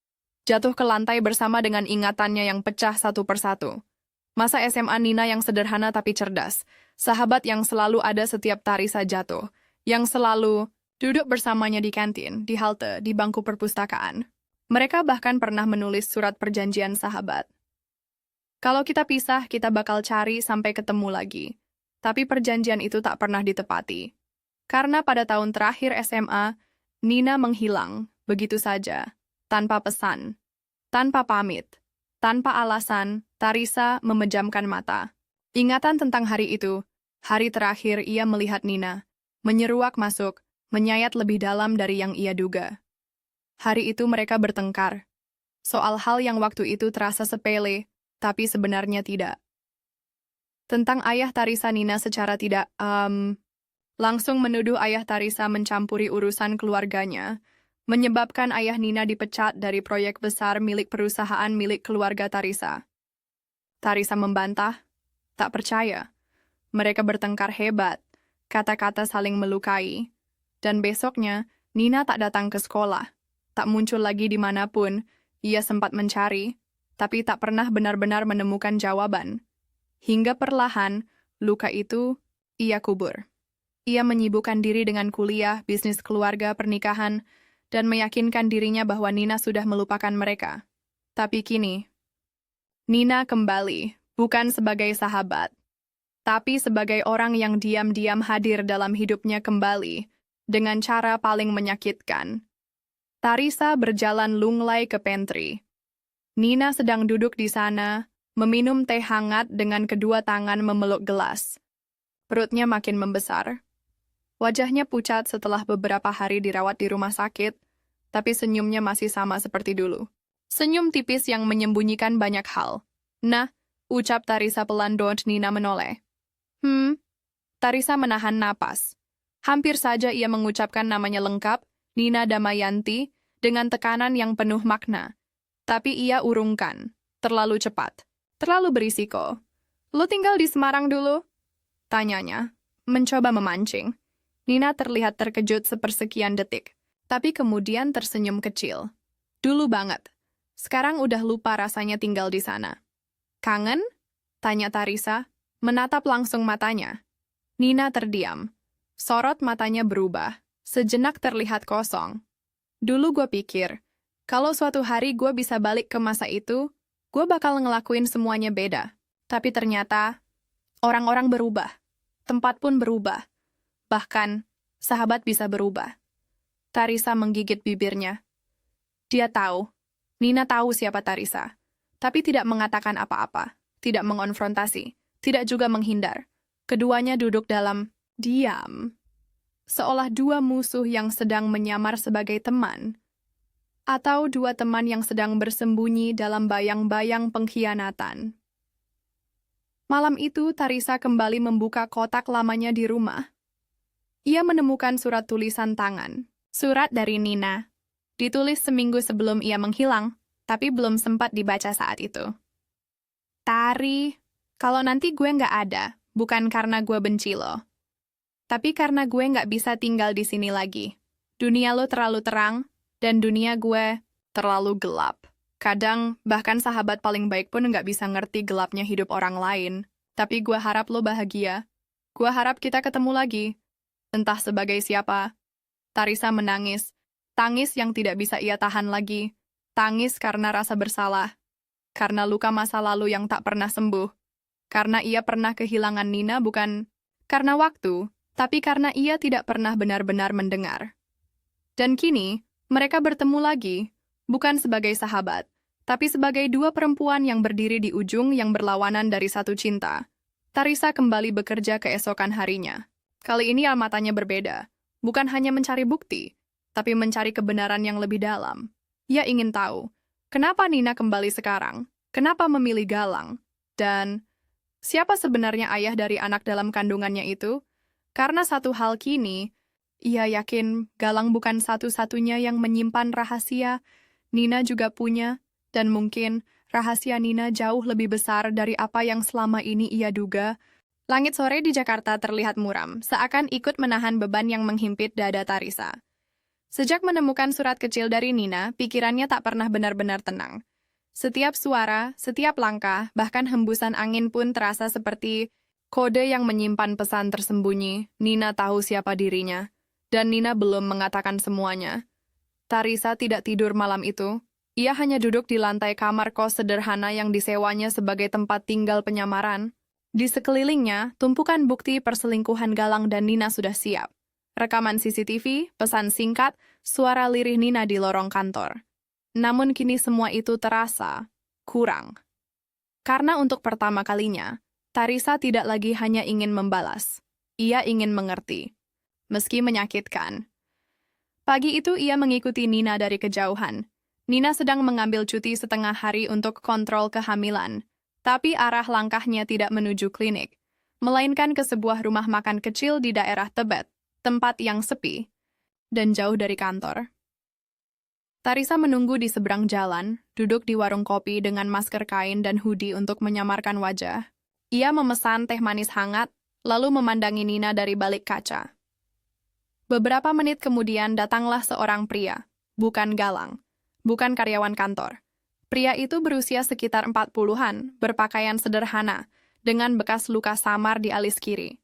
S1: Jatuh ke lantai bersama dengan ingatannya yang pecah satu persatu. Masa SMA Nina yang sederhana tapi cerdas. Sahabat yang selalu ada setiap Tarisa jatuh. Yang selalu duduk bersamanya di kantin, di halte, di bangku perpustakaan. Mereka bahkan pernah menulis surat perjanjian sahabat. Kalau kita pisah, kita bakal cari sampai ketemu lagi. Tapi perjanjian itu tak pernah ditepati. Karena pada tahun terakhir SMA, Nina menghilang, begitu saja, tanpa pesan, tanpa pamit, tanpa alasan. Tarisa memejamkan mata. Ingatan tentang hari itu, hari terakhir ia melihat Nina, menyeruak masuk, menyayat lebih dalam dari yang ia duga. Hari itu mereka bertengkar. Soal hal yang waktu itu terasa sepele, tapi sebenarnya tidak. Tentang ayah Tarisa, Nina secara tidak langsung menuduh ayah Tarisa mencampuri urusan keluarganya, menyebabkan ayah Nina dipecat dari proyek besar milik perusahaan milik keluarga Tarisa. Tarisa membantah, tak percaya. Mereka bertengkar hebat, kata-kata saling melukai. Dan besoknya, Nina tak datang ke sekolah. Tak muncul lagi dimanapun, ia sempat mencari, tapi tak pernah benar-benar menemukan jawaban. Hingga perlahan, luka itu, ia kubur. Ia menyibukkan diri dengan kuliah, bisnis keluarga, pernikahan, dan meyakinkan dirinya bahwa Nina sudah melupakan mereka. Tapi kini, Nina kembali, bukan sebagai sahabat, tapi sebagai orang yang diam-diam hadir dalam hidupnya kembali, dengan cara paling menyakitkan. Tarisa berjalan lunglai ke pantry. Nina sedang duduk di sana, meminum teh hangat dengan kedua tangan memeluk gelas. Perutnya makin membesar. Wajahnya pucat setelah beberapa hari dirawat di rumah sakit, tapi senyumnya masih sama seperti dulu. Senyum tipis yang menyembunyikan banyak hal. Nah, ucap Tarisa pelan don Nina menoleh. Tarisa menahan napas. Hampir saja ia mengucapkan namanya lengkap, Nina Damayanti, dengan tekanan yang penuh makna. Tapi ia urungkan. Terlalu cepat. Terlalu berisiko. Lu tinggal di Semarang dulu? Tanyanya, mencoba memancing. Nina terlihat terkejut sepersekian detik, tapi kemudian tersenyum kecil. Dulu banget. Sekarang udah lupa rasanya tinggal di sana. Kangen? Tanya Tarisa, menatap langsung matanya. Nina terdiam. Sorot matanya berubah. Sejenak terlihat kosong. Dulu gue pikir, kalau suatu hari gue bisa balik ke masa itu, gue bakal ngelakuin semuanya beda. Tapi ternyata, orang-orang berubah. Tempat pun berubah. Bahkan, sahabat bisa berubah. Tarisa menggigit bibirnya. Dia tahu. Nina tahu siapa Tarisa. Tapi tidak mengatakan apa-apa. Tidak mengonfrontasi. Tidak juga menghindar. Keduanya duduk dalam diam. Seolah dua musuh yang sedang menyamar sebagai teman. Atau dua teman yang sedang bersembunyi dalam bayang-bayang pengkhianatan. Malam itu, Tarisa kembali membuka kotak lamanya di rumah. Ia menemukan surat tulisan tangan. Surat dari Nina. Ditulis seminggu sebelum ia menghilang, tapi belum sempat dibaca saat itu. Tari, kalau nanti gue nggak ada, bukan karena gue benci lo. Tapi karena gue nggak bisa tinggal di sini lagi. Dunia lo terlalu terang, dan dunia gue terlalu gelap. Kadang, bahkan sahabat paling baik pun nggak bisa ngerti gelapnya hidup orang lain. Tapi gue harap lo bahagia. Gue harap kita ketemu lagi. Entah sebagai siapa. Tarisa menangis. Tangis yang tidak bisa ia tahan lagi. Tangis karena rasa bersalah. Karena luka masa lalu yang tak pernah sembuh. Karena ia pernah kehilangan Nina bukan karena waktu, tapi karena ia tidak pernah benar-benar mendengar. Dan kini, mereka bertemu lagi, bukan sebagai sahabat, tapi sebagai dua perempuan yang berdiri di ujung yang berlawanan dari satu cinta. Tarisa kembali bekerja keesokan harinya. Kali ini matanya berbeda, bukan hanya mencari bukti, tapi mencari kebenaran yang lebih dalam. Ia ingin tahu, kenapa Nina kembali sekarang, kenapa memilih Galang, dan siapa sebenarnya ayah dari anak dalam kandungannya itu? Karena satu hal kini, ia yakin Galang bukan satu-satunya yang menyimpan rahasia, Nina juga punya, dan mungkin rahasia Nina jauh lebih besar dari apa yang selama ini ia duga. Langit sore di Jakarta terlihat muram, seakan ikut menahan beban yang menghimpit dada Tarisa. Sejak menemukan surat kecil dari Nina, pikirannya tak pernah benar-benar tenang. Setiap suara, setiap langkah, bahkan hembusan angin pun terasa seperti kode yang menyimpan pesan tersembunyi. Nina tahu siapa dirinya, dan Nina belum mengatakan semuanya. Tarisa tidak tidur malam itu. Ia hanya duduk di lantai kamar kos sederhana yang disewanya sebagai tempat tinggal penyamaran. Di sekelilingnya, tumpukan bukti perselingkuhan Galang dan Nina sudah siap. Rekaman CCTV, pesan singkat, suara lirih Nina di lorong kantor. Namun kini semua itu terasa kurang. Karena untuk pertama kalinya, Tarisa tidak lagi hanya ingin membalas. Ia ingin mengerti. Meski menyakitkan. Pagi itu ia mengikuti Nina dari kejauhan. Nina sedang mengambil cuti setengah hari untuk kontrol kehamilan. Tapi arah langkahnya tidak menuju klinik, melainkan ke sebuah rumah makan kecil di daerah Tebet, tempat yang sepi, dan jauh dari kantor. Tarisa menunggu di seberang jalan, duduk di warung kopi dengan masker kain dan hoodie untuk menyamarkan wajah. Ia memesan teh manis hangat, lalu memandangi Nina dari balik kaca. Beberapa menit kemudian datanglah seorang pria, bukan Galang, bukan karyawan kantor. Pria itu berusia sekitar 40-an, berpakaian sederhana, dengan bekas luka samar di alis kiri.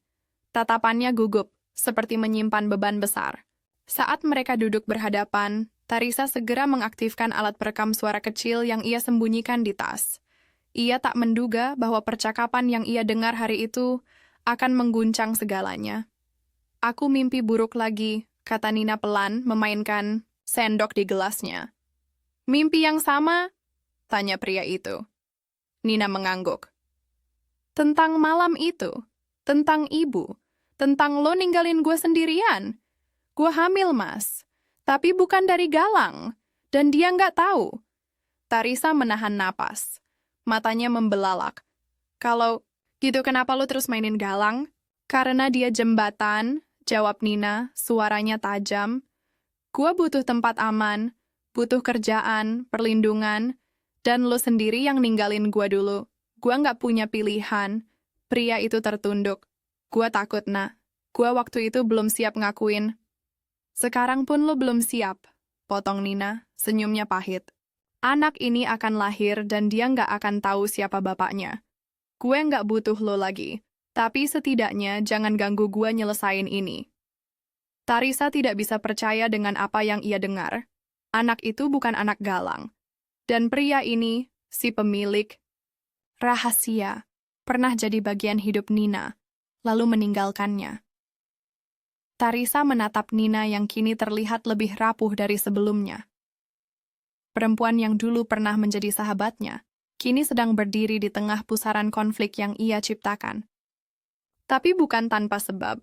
S1: Tatapannya gugup, seperti menyimpan beban besar. Saat mereka duduk berhadapan, Tarisa segera mengaktifkan alat perekam suara kecil yang ia sembunyikan di tas. Ia tak menduga bahwa percakapan yang ia dengar hari itu akan mengguncang segalanya. Aku mimpi buruk lagi, kata Nina pelan, memainkan sendok di gelasnya. Mimpi yang sama? Tanya pria itu. Nina mengangguk. Tentang malam itu, tentang ibu, tentang lo ninggalin gue sendirian. Gue hamil, Mas, tapi bukan dari Galang, dan dia nggak tahu. Tarisa menahan napas. Matanya membelalak. Kalau gitu kenapa lo terus mainin Galang? Karena dia jembatan, jawab Nina, suaranya tajam. Gua butuh tempat aman, butuh kerjaan, perlindungan, dan lo sendiri yang ninggalin gua dulu. Gua nggak punya pilihan. Pria itu tertunduk. Gua takut, Nak. Gua waktu itu belum siap ngakuin. Sekarang pun lo belum siap, potong Nina, senyumnya pahit. Anak ini akan lahir dan dia nggak akan tahu siapa bapaknya. Gue nggak butuh lo lagi. Tapi setidaknya jangan ganggu gua nyelesain ini. Tarisa tidak bisa percaya dengan apa yang ia dengar. Anak itu bukan anak Galang. Dan pria ini, si pemilik, rahasia, pernah jadi bagian hidup Nina, lalu meninggalkannya. Tarisa menatap Nina yang kini terlihat lebih rapuh dari sebelumnya. Perempuan yang dulu pernah menjadi sahabatnya, kini sedang berdiri di tengah pusaran konflik yang ia ciptakan. Tapi bukan tanpa sebab.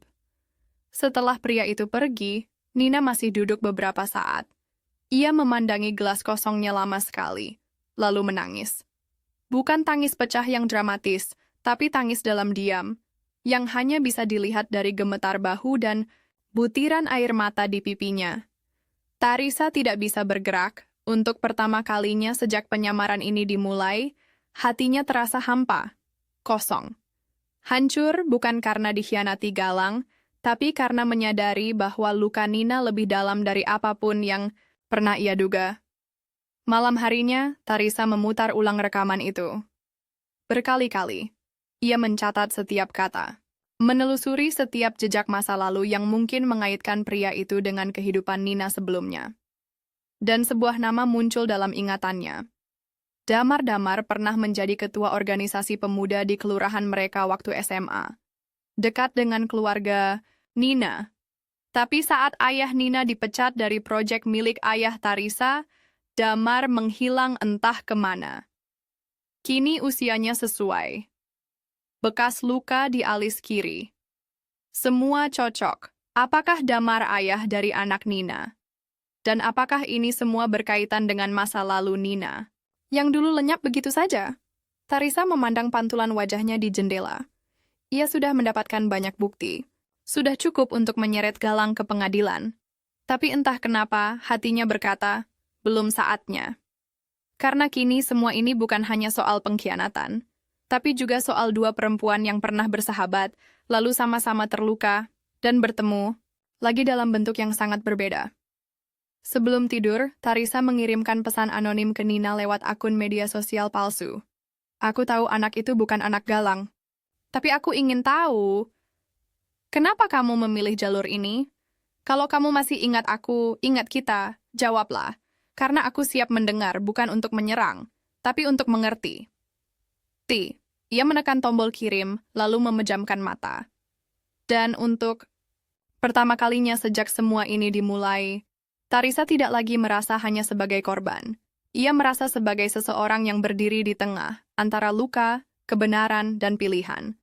S1: Setelah pria itu pergi, Nina masih duduk beberapa saat. Ia memandangi gelas kosongnya lama sekali, lalu menangis. Bukan tangis pecah yang dramatis, tapi tangis dalam diam, yang hanya bisa dilihat dari gemetar bahu dan butiran air mata di pipinya. Tarisa tidak bisa bergerak. Untuk pertama kalinya sejak penyamaran ini dimulai, hatinya terasa hampa, kosong. Hancur bukan karena dikhianati Galang, tapi karena menyadari bahwa luka Nina lebih dalam dari apapun yang pernah ia duga. Malam harinya, Tarisa memutar ulang rekaman itu. Berkali-kali, ia mencatat setiap kata, menelusuri setiap jejak masa lalu yang mungkin mengaitkan pria itu dengan kehidupan Nina sebelumnya. Dan sebuah nama muncul dalam ingatannya. Damar-Damar pernah menjadi ketua organisasi pemuda di kelurahan mereka waktu SMA. Dekat dengan keluarga Nina. Tapi saat ayah Nina dipecat dari proyek milik ayah Tarisa, Damar menghilang entah kemana. Kini usianya sesuai. Bekas luka di alis kiri. Semua cocok. Apakah Damar ayah dari anak Nina? Dan apakah ini semua berkaitan dengan masa lalu Nina? Yang dulu lenyap begitu saja. Tarisa memandang pantulan wajahnya di jendela. Ia sudah mendapatkan banyak bukti. Sudah cukup untuk menyeret Galang ke pengadilan. Tapi entah kenapa hatinya berkata, belum saatnya. Karena kini semua ini bukan hanya soal pengkhianatan, tapi juga soal dua perempuan yang pernah bersahabat, lalu sama-sama terluka, dan bertemu, lagi dalam bentuk yang sangat berbeda. Sebelum tidur, Tarisa mengirimkan pesan anonim ke Nina lewat akun media sosial palsu. Aku tahu anak itu bukan anak Galang. Tapi aku ingin tahu, kenapa kamu memilih jalur ini? Kalau kamu masih ingat aku, ingat kita, jawablah. Karena aku siap mendengar, bukan untuk menyerang, tapi untuk mengerti. Ia menekan tombol kirim, lalu memejamkan mata. Dan untuk pertama kalinya sejak semua ini dimulai, Tarisa tidak lagi merasa hanya sebagai korban. Ia merasa sebagai seseorang yang berdiri di tengah, antara luka, kebenaran, dan pilihan.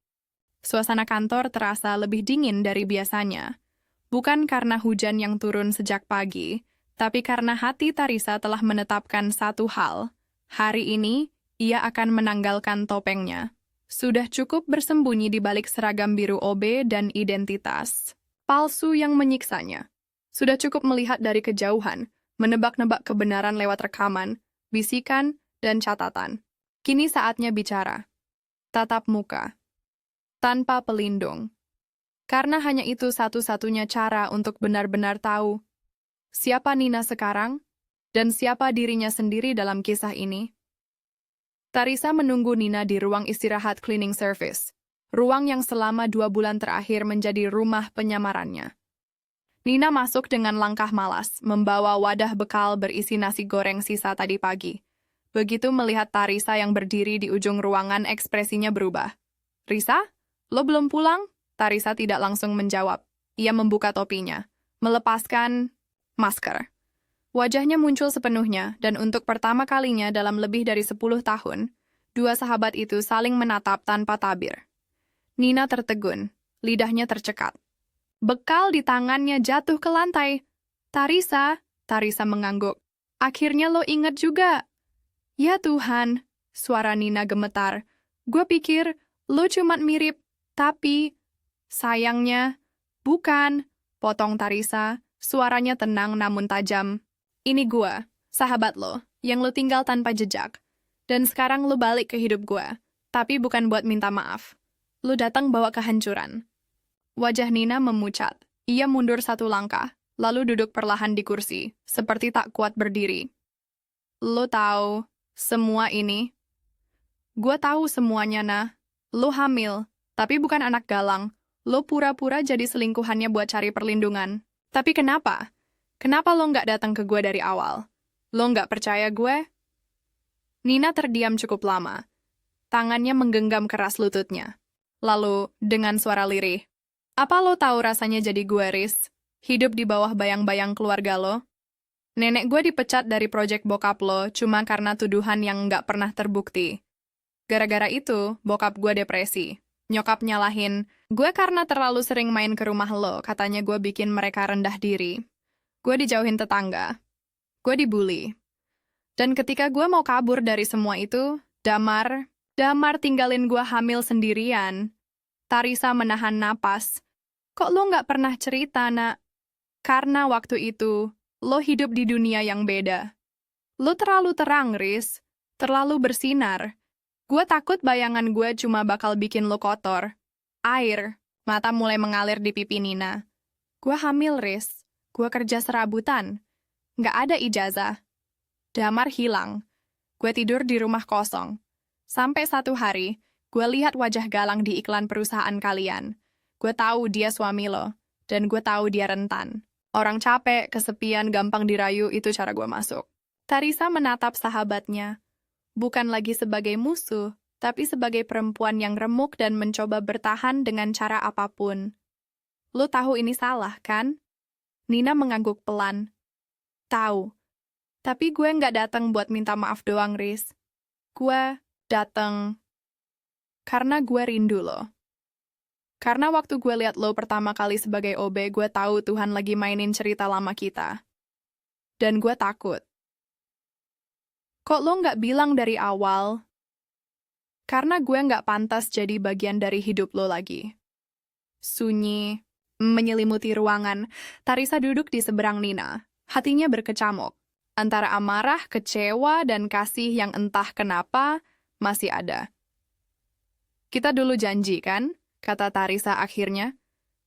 S1: Suasana kantor terasa lebih dingin dari biasanya. Bukan karena hujan yang turun sejak pagi, tapi karena hati Tarisa telah menetapkan satu hal. Hari ini, ia akan menanggalkan topengnya. Sudah cukup bersembunyi di balik seragam biru OB dan identitas palsu yang menyiksanya. Sudah cukup melihat dari kejauhan, menebak-nebak kebenaran lewat rekaman, bisikan, dan catatan. Kini saatnya bicara. Tatap muka. Tanpa pelindung. Karena hanya itu satu-satunya cara untuk benar-benar tahu siapa Nina sekarang dan siapa dirinya sendiri dalam kisah ini. Tarisa menunggu Nina di ruang istirahat cleaning service, ruang yang selama 2 bulan terakhir menjadi rumah penyamarannya. Nina masuk dengan langkah malas, membawa wadah bekal berisi nasi goreng sisa tadi pagi. Begitu melihat Tarisa yang berdiri di ujung ruangan, ekspresinya berubah. "Risa, lo belum pulang?" Tarisa tidak langsung menjawab. Ia membuka topinya, melepaskan masker. Wajahnya muncul sepenuhnya, dan untuk pertama kalinya dalam lebih dari 10 tahun, dua sahabat itu saling menatap tanpa tabir. Nina tertegun, lidahnya tercekat. Bekal di tangannya jatuh ke lantai. Tarisa mengangguk. "Akhirnya lo inget juga." "Ya Tuhan," suara Nina gemetar. "Gue pikir lo cuma mirip, tapi sayangnya bukan," potong Tarisa, suaranya tenang namun tajam. "Ini gue, sahabat lo, yang lo tinggal tanpa jejak. Dan sekarang lo balik ke hidup gue, tapi bukan buat minta maaf. Lo datang bawa kehancuran." Wajah Nina memucat. Ia mundur 1 langkah, lalu duduk perlahan di kursi, seperti tak kuat berdiri. "Lo tahu semua ini?" "Gue tahu semuanya, Nah. Lo hamil, tapi bukan anak galang. Lo pura-pura jadi selingkuhannya buat cari perlindungan. Tapi kenapa? Kenapa lo nggak datang ke gue dari awal? Lo nggak percaya gue?" Nina terdiam cukup lama. Tangannya menggenggam keras lututnya. Lalu, dengan suara lirih, "Apa lo tahu rasanya jadi gue, Riz? Hidup di bawah bayang-bayang keluarga lo? Nenek gue dipecat dari proyek bokap lo cuma karena tuduhan yang nggak pernah terbukti. Gara-gara itu, bokap gue depresi. Nyokap nyalahin gue karena terlalu sering main ke rumah lo, katanya gue bikin mereka rendah diri. Gue dijauhin tetangga. Gue dibully. Dan ketika gue mau kabur dari semua itu, Damar tinggalin gue hamil sendirian." Tarisa menahan napas. "Kok lo nggak pernah cerita, Nak?" "Karena waktu itu, lo hidup di dunia yang beda. Lo terlalu terang, Riz. Terlalu bersinar. Gue takut bayangan gue cuma bakal bikin lo kotor." Air, mata mulai mengalir di pipi Nina. "Gue hamil, Riz. Gue kerja serabutan. Nggak ada ijazah. Damar hilang. Gue tidur di rumah kosong. Sampai satu hari, gue lihat wajah galang di iklan perusahaan kalian. Gue tahu dia suami lo, dan gue tahu dia rentan. Orang capek, kesepian, gampang dirayu, itu cara gue masuk." Tarisa menatap sahabatnya, bukan lagi sebagai musuh, tapi sebagai perempuan yang remuk dan mencoba bertahan dengan cara apapun. "Lo tahu ini salah, kan?" Nina mengangguk pelan. "Tahu. Tapi gue nggak datang buat minta maaf doang, Riz. Gue datang karena gue rindu lo. Karena waktu gue lihat lo pertama kali sebagai OB, gue tahu Tuhan lagi mainin cerita lama kita. Dan gue takut. Kok lo nggak bilang dari awal? Karena gue nggak pantas jadi bagian dari hidup lo lagi." Sunyi menyelimuti ruangan. Tarisa duduk di seberang Nina. Hatinya berkecamuk. Antara amarah, kecewa, dan kasih yang entah kenapa masih ada. "Kita dulu janji, kan?" kata Tarisa akhirnya.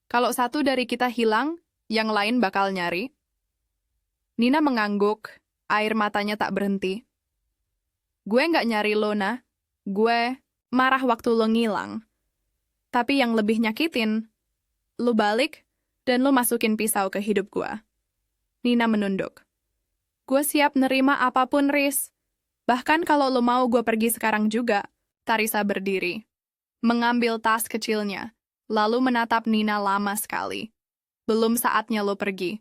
S1: "Kalau satu dari kita hilang, yang lain bakal nyari." Nina mengangguk, air matanya tak berhenti. "Gue nggak nyari lo, Nah. Gue marah waktu lo ngilang. Tapi yang lebih nyakitin, lo balik dan lo masukin pisau ke hidup gue." Nina menunduk. "Gue siap nerima apapun, Riz. Bahkan kalau lo mau gue pergi sekarang juga." Tarisa berdiri, mengambil tas kecilnya, lalu menatap Nina lama sekali. "Belum saatnya lo pergi."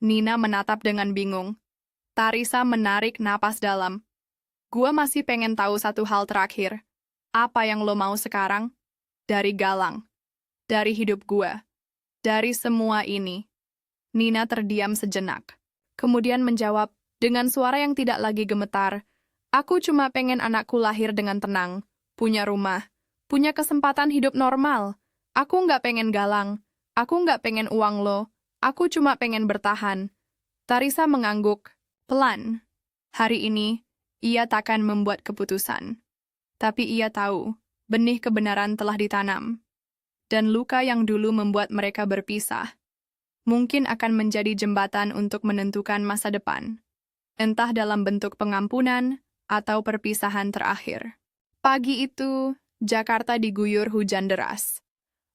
S1: Nina menatap dengan bingung. Tarisa menarik napas dalam. "Gue masih pengen tahu satu hal terakhir. Apa yang lo mau sekarang? Dari Galang. Dari hidup gue. Dari semua ini." Nina terdiam sejenak. Kemudian menjawab dengan suara yang tidak lagi gemetar. "Aku cuma pengen anakku lahir dengan tenang. Punya rumah. Punya kesempatan hidup normal. Aku nggak pengen Galang. Aku nggak pengen uang lo. Aku cuma pengen bertahan." Tarisa mengangguk. Pelan. Hari ini, ia takkan membuat keputusan. Tapi ia tahu, benih kebenaran telah ditanam. dan luka yang dulu membuat mereka berpisah mungkin akan menjadi jembatan untuk menentukan masa depan, entah dalam bentuk pengampunan atau perpisahan terakhir. Pagi itu, Jakarta diguyur hujan deras.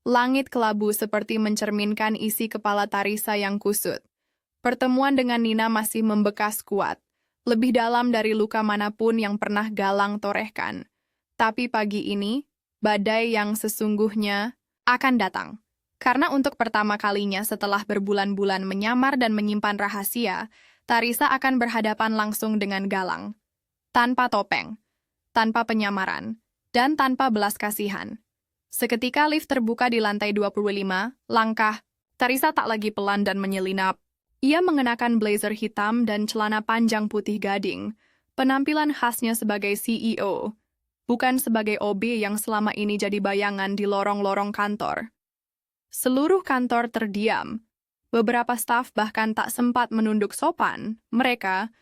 S1: Langit kelabu seperti mencerminkan isi kepala Tarisa yang kusut. Pertemuan dengan Nina masih membekas kuat, lebih dalam dari luka manapun yang pernah Galang torehkan. Tapi pagi ini, badai yang sesungguhnya akan datang. Karena untuk pertama kalinya setelah berbulan-bulan menyamar dan menyimpan rahasia, Tarisa akan berhadapan langsung dengan Galang. Tanpa topeng, tanpa penyamaran, dan tanpa belas kasihan. Seketika lift terbuka di lantai 25, langkah Tarisa tak lagi pelan dan menyelinap. Ia mengenakan blazer hitam dan celana panjang putih gading, penampilan khasnya sebagai CEO, bukan sebagai OB yang selama ini jadi bayangan di lorong-lorong kantor. Seluruh kantor terdiam. Beberapa staf bahkan tak sempat menunduk sopan. Mereka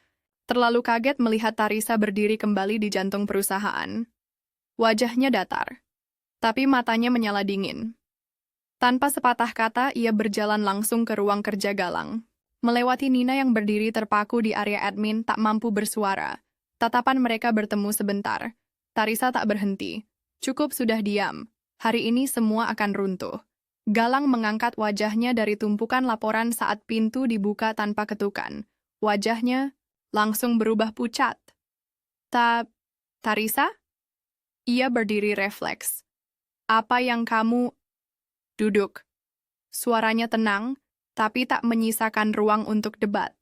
S1: terlalu kaget melihat Tarisa berdiri kembali di jantung perusahaan. Wajahnya datar, tapi matanya menyala dingin. Tanpa sepatah kata, ia berjalan langsung ke ruang kerja Galang. Melewati Nina yang berdiri terpaku di area admin tak mampu bersuara. Tatapan mereka bertemu sebentar. Tarisa tak berhenti. Cukup sudah diam. Hari ini semua akan runtuh. Galang mengangkat wajahnya dari tumpukan laporan saat pintu dibuka tanpa ketukan. Wajahnya langsung berubah pucat. Tarisa? Ia berdiri refleks. Apa yang kamu... Duduk. Suaranya tenang, tapi tak menyisakan ruang untuk debat.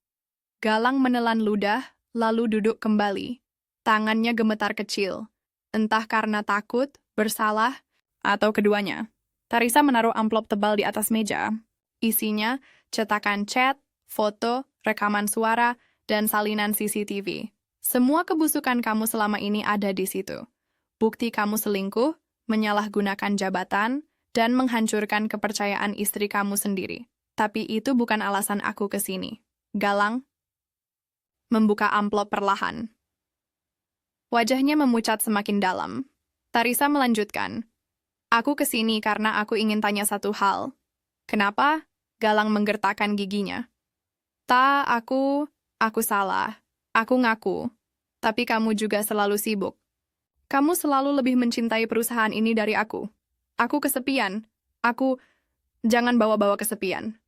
S1: Galang menelan ludah, lalu duduk kembali. Tangannya gemetar kecil. Entah karena takut, bersalah, atau keduanya. Tarisa menaruh amplop tebal di atas meja. Isinya cetakan chat, foto, rekaman suara, dan salinan CCTV. Semua kebusukan kamu selama ini ada di situ. Bukti kamu selingkuh, menyalahgunakan jabatan, dan menghancurkan kepercayaan istri kamu sendiri. Tapi itu bukan alasan aku ke sini. Galang membuka amplop perlahan. Wajahnya memucat semakin dalam. Tarisa melanjutkan, aku ke sini karena aku ingin tanya satu hal. Kenapa? Galang menggertakkan giginya. Aku salah. Aku ngaku. Tapi kamu juga selalu sibuk. Kamu selalu lebih mencintai perusahaan ini dari aku. Aku kesepian. Jangan bawa-bawa kesepian.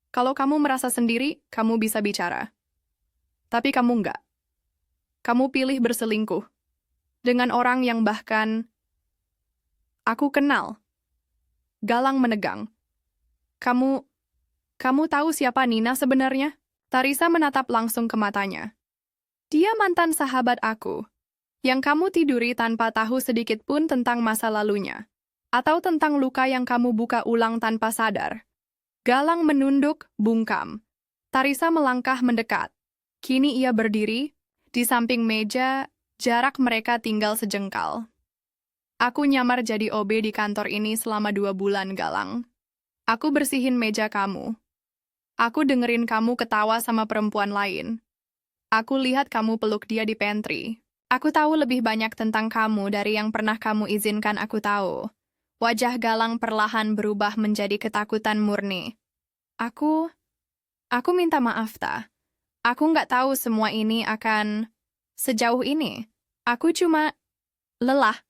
S1: Kalau kamu merasa sendiri, kamu bisa bicara. Tapi kamu enggak. Kamu pilih berselingkuh. Dengan orang yang bahkan aku kenal. Galang menegang. Kamu tahu siapa Nina sebenarnya? Tarisa menatap langsung ke matanya. Dia mantan sahabat aku. Yang kamu tiduri tanpa tahu sedikit pun tentang masa lalunya. Atau tentang luka yang kamu buka ulang tanpa sadar. Galang menunduk, bungkam. Tarisa melangkah mendekat. Kini ia berdiri, di samping meja, jarak mereka tinggal sejengkal. Aku nyamar jadi OB di kantor ini selama 2 bulan, Galang. Aku bersihin meja kamu. Aku dengerin kamu ketawa sama perempuan lain. Aku lihat kamu peluk dia di pantry. Aku tahu lebih banyak tentang kamu dari yang pernah kamu izinkan aku tahu. Wajah Galang perlahan berubah menjadi ketakutan murni. Aku minta maaf, Ta. Aku nggak tahu semua ini akan sejauh ini. Aku cuma lelah.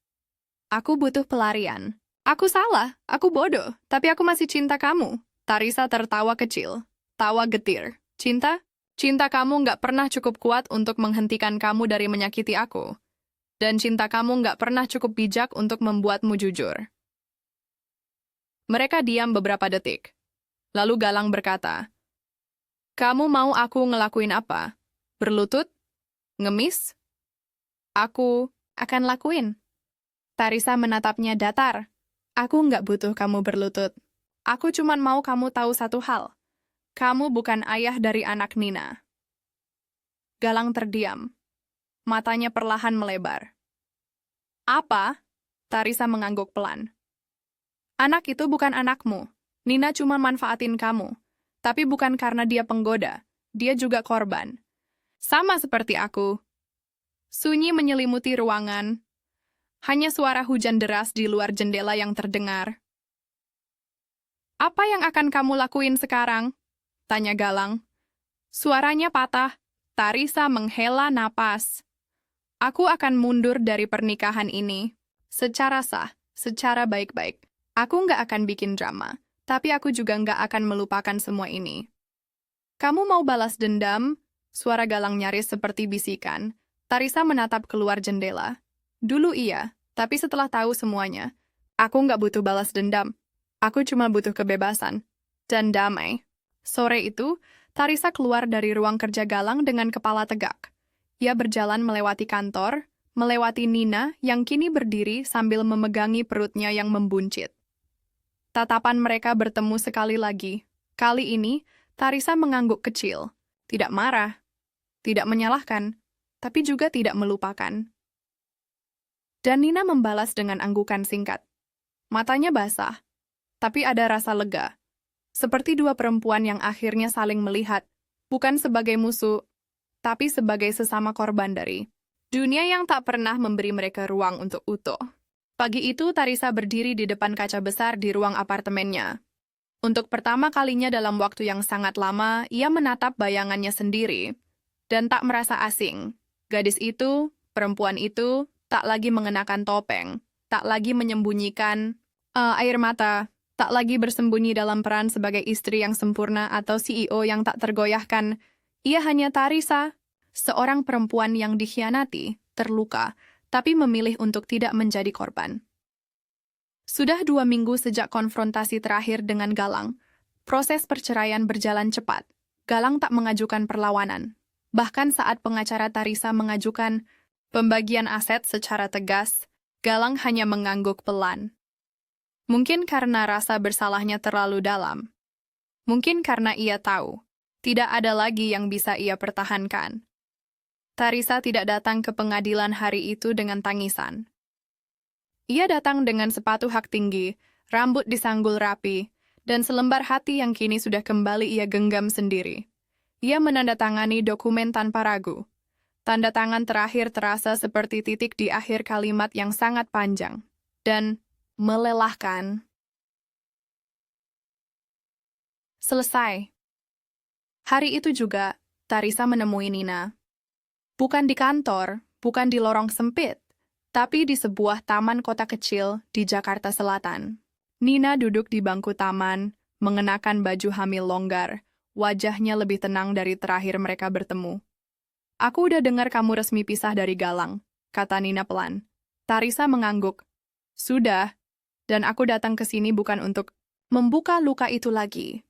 S1: Aku butuh pelarian. Aku salah, aku bodoh, tapi aku masih cinta kamu. Tarisa tertawa kecil, tawa getir. Cinta? Cinta kamu nggak pernah cukup kuat untuk menghentikan kamu dari menyakiti aku. Dan cinta kamu nggak pernah cukup bijak untuk membuatmu jujur. Mereka diam beberapa detik. Lalu Galang berkata, kamu mau aku ngelakuin apa? Berlutut? Ngemis? Aku akan lakuin. Tarisa menatapnya datar. Aku nggak butuh kamu berlutut. Aku cuma mau kamu tahu satu hal. Kamu bukan ayah dari anak Nina. Galang terdiam. Matanya perlahan melebar. Apa? Tarisa mengangguk pelan. Anak itu bukan anakmu. Nina cuma manfaatin kamu. Tapi bukan karena dia penggoda. Dia juga korban. Sama seperti aku. Sunyi menyelimuti ruangan. Hanya suara hujan deras di luar jendela yang terdengar. Apa yang akan kamu lakuin sekarang? Tanya Galang. Suaranya patah. Tarisa menghela napas. Aku akan mundur dari pernikahan ini. Secara sah, secara baik-baik. Aku nggak akan bikin drama, tapi aku juga nggak akan melupakan semua ini. Kamu mau balas dendam? Suara Galang nyaris seperti bisikan. Tarisa menatap keluar jendela. Dulu iya, tapi setelah tahu semuanya, aku nggak butuh balas dendam. Aku cuma butuh kebebasan. Dan damai. Sore itu, Tarisa keluar dari ruang kerja Galang dengan kepala tegak. Ia berjalan melewati kantor, melewati Nina yang kini berdiri sambil memegangi perutnya yang membuncit. Tatapan mereka bertemu sekali lagi. Kali ini, Tarisa mengangguk kecil. Tidak marah, tidak menyalahkan, tapi juga tidak melupakan. Dan Nina membalas dengan anggukan singkat. Matanya basah, tapi ada rasa lega. Seperti dua perempuan yang akhirnya saling melihat, bukan sebagai musuh, tapi sebagai sesama korban dari dunia yang tak pernah memberi mereka ruang untuk utuh. Pagi itu, Tarisa berdiri di depan kaca besar di ruang apartemennya. Untuk pertama kalinya dalam waktu yang sangat lama, ia menatap bayangannya sendiri, dan tak merasa asing. Gadis itu, perempuan itu, tak lagi mengenakan topeng, tak lagi menyembunyikan air mata, tak lagi bersembunyi dalam peran sebagai istri yang sempurna atau CEO yang tak tergoyahkan. Ia hanya Tarisa, seorang perempuan yang dikhianati, terluka, tapi memilih untuk tidak menjadi korban. Sudah 2 minggu sejak konfrontasi terakhir dengan Galang, proses perceraian berjalan cepat. Galang tak mengajukan perlawanan. Bahkan saat pengacara Tarisa mengajukan pembagian aset secara tegas, Galang hanya mengangguk pelan. Mungkin karena rasa bersalahnya terlalu dalam. Mungkin karena ia tahu, tidak ada lagi yang bisa ia pertahankan. Tarisa tidak datang ke pengadilan hari itu dengan tangisan. Ia datang dengan sepatu hak tinggi, rambut disanggul rapi, dan selembar hati yang kini sudah kembali ia genggam sendiri. Ia menandatangani dokumen tanpa ragu. Tanda tangan terakhir terasa seperti titik di akhir kalimat yang sangat panjang. Dan melelahkan. Selesai. Hari itu juga, Tarisa menemui Nina. Bukan di kantor, bukan di lorong sempit, tapi di sebuah taman kota kecil di Jakarta Selatan. Nina duduk di bangku taman, mengenakan baju hamil longgar, wajahnya lebih tenang dari terakhir mereka bertemu. Aku udah dengar kamu resmi pisah dari Galang, kata Nina pelan. Tarisa mengangguk. Sudah. Dan aku datang ke sini bukan untuk membuka luka itu lagi.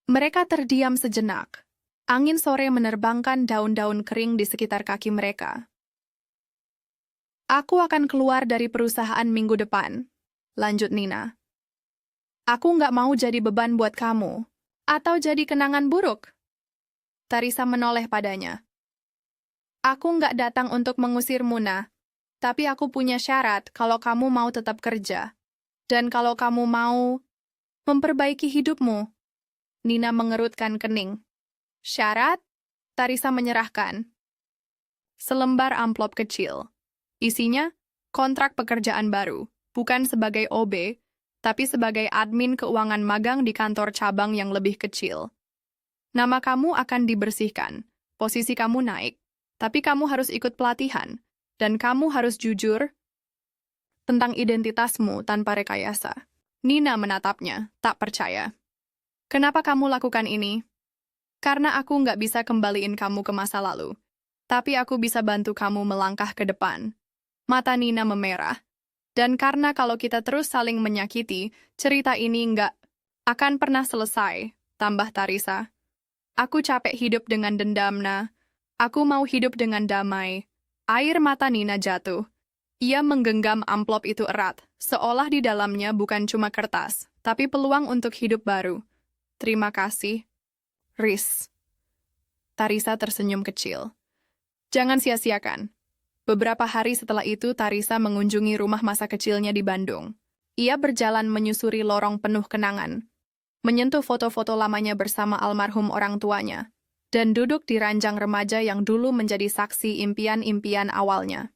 S1: Mereka terdiam sejenak. Angin sore menerbangkan daun-daun kering di sekitar kaki mereka. Aku akan keluar dari perusahaan minggu depan, lanjut Nina. Aku nggak mau jadi beban buat kamu, atau jadi kenangan buruk. Tarisa menoleh padanya. Aku nggak datang untuk mengusir Muna. Tapi aku punya syarat kalau kamu mau tetap kerja. Dan kalau kamu mau memperbaiki hidupmu. Nina mengerutkan kening. Syarat? Tarisa menyerahkan. Selembar amplop kecil. Isinya, kontrak pekerjaan baru. Bukan sebagai OB, tapi sebagai admin keuangan magang di kantor cabang yang lebih kecil. Nama kamu akan dibersihkan. Posisi kamu naik. Tapi kamu harus ikut pelatihan. Dan kamu harus jujur tentang identitasmu tanpa rekayasa. Nina menatapnya, tak percaya. Kenapa kamu lakukan ini? Karena aku nggak bisa kembaliin kamu ke masa lalu. Tapi aku bisa bantu kamu melangkah ke depan. Mata Nina memerah. Dan karena kalau kita terus saling menyakiti, cerita ini nggak akan pernah selesai, tambah Tarisa. Aku capek hidup dengan dendam, Nah. Aku mau hidup dengan damai. Air mata Nina jatuh. Ia menggenggam amplop itu erat, seolah di dalamnya bukan cuma kertas, tapi peluang untuk hidup baru. Terima kasih, Riz. Tarisa tersenyum kecil. Jangan sia-siakan. Beberapa hari setelah itu, Tarisa mengunjungi rumah masa kecilnya di Bandung. Ia berjalan menyusuri lorong penuh kenangan, menyentuh foto-foto lamanya bersama almarhum orang tuanya, dan duduk di ranjang remaja yang dulu menjadi saksi impian-impian awalnya.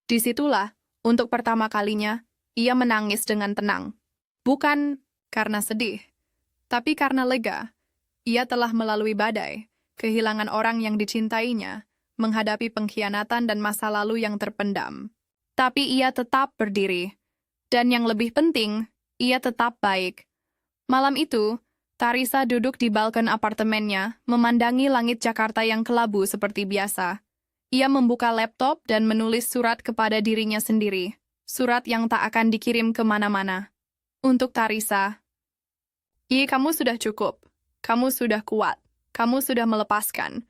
S1: Disitulah, untuk pertama kalinya, ia menangis dengan tenang. Bukan karena sedih, tapi karena lega. Ia telah melalui badai, kehilangan orang yang dicintainya, menghadapi pengkhianatan dan masa lalu yang terpendam. Tapi ia tetap berdiri. Dan yang lebih penting, ia tetap baik. Malam itu, Tarisa duduk di balkon apartemennya, memandangi langit Jakarta yang kelabu seperti biasa. Ia membuka laptop dan menulis surat kepada dirinya sendiri. Surat yang tak akan dikirim kemana-mana. Untuk Tarisa. Kamu sudah cukup. Kamu sudah kuat. Kamu sudah melepaskan.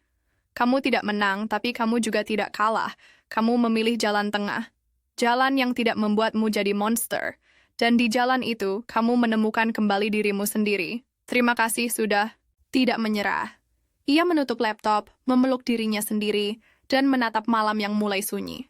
S1: Kamu tidak menang, tapi kamu juga tidak kalah. Kamu memilih jalan tengah. Jalan yang tidak membuatmu jadi monster. Dan di jalan itu, kamu menemukan kembali dirimu sendiri. Terima kasih sudah tidak menyerah. Ia menutup laptop, memeluk dirinya sendiri, dan menatap malam yang mulai sunyi.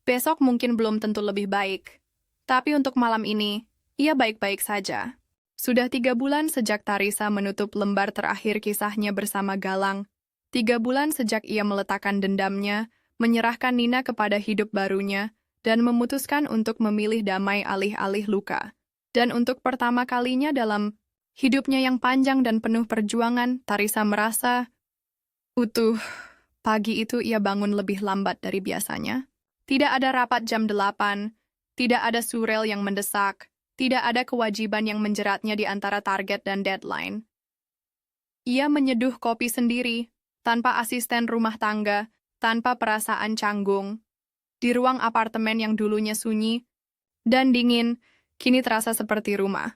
S1: Besok mungkin belum tentu lebih baik. Tapi untuk malam ini, ia baik-baik saja. Sudah 3 bulan sejak Tarisa menutup lembar terakhir kisahnya bersama Galang. 3 bulan sejak ia meletakkan dendamnya, menyerahkan Nina kepada hidup barunya, dan memutuskan untuk memilih damai alih-alih luka. Dan untuk pertama kalinya dalam hidupnya yang panjang dan penuh perjuangan, Tarisa merasa utuh. Pagi itu ia bangun lebih lambat dari biasanya. Tidak ada rapat jam 8, tidak ada surel yang mendesak, tidak ada kewajiban yang menjeratnya di antara target dan deadline. Ia menyeduh kopi sendiri, tanpa asisten rumah tangga, tanpa perasaan canggung. Di ruang apartemen yang dulunya sunyi dan dingin, kini terasa seperti rumah.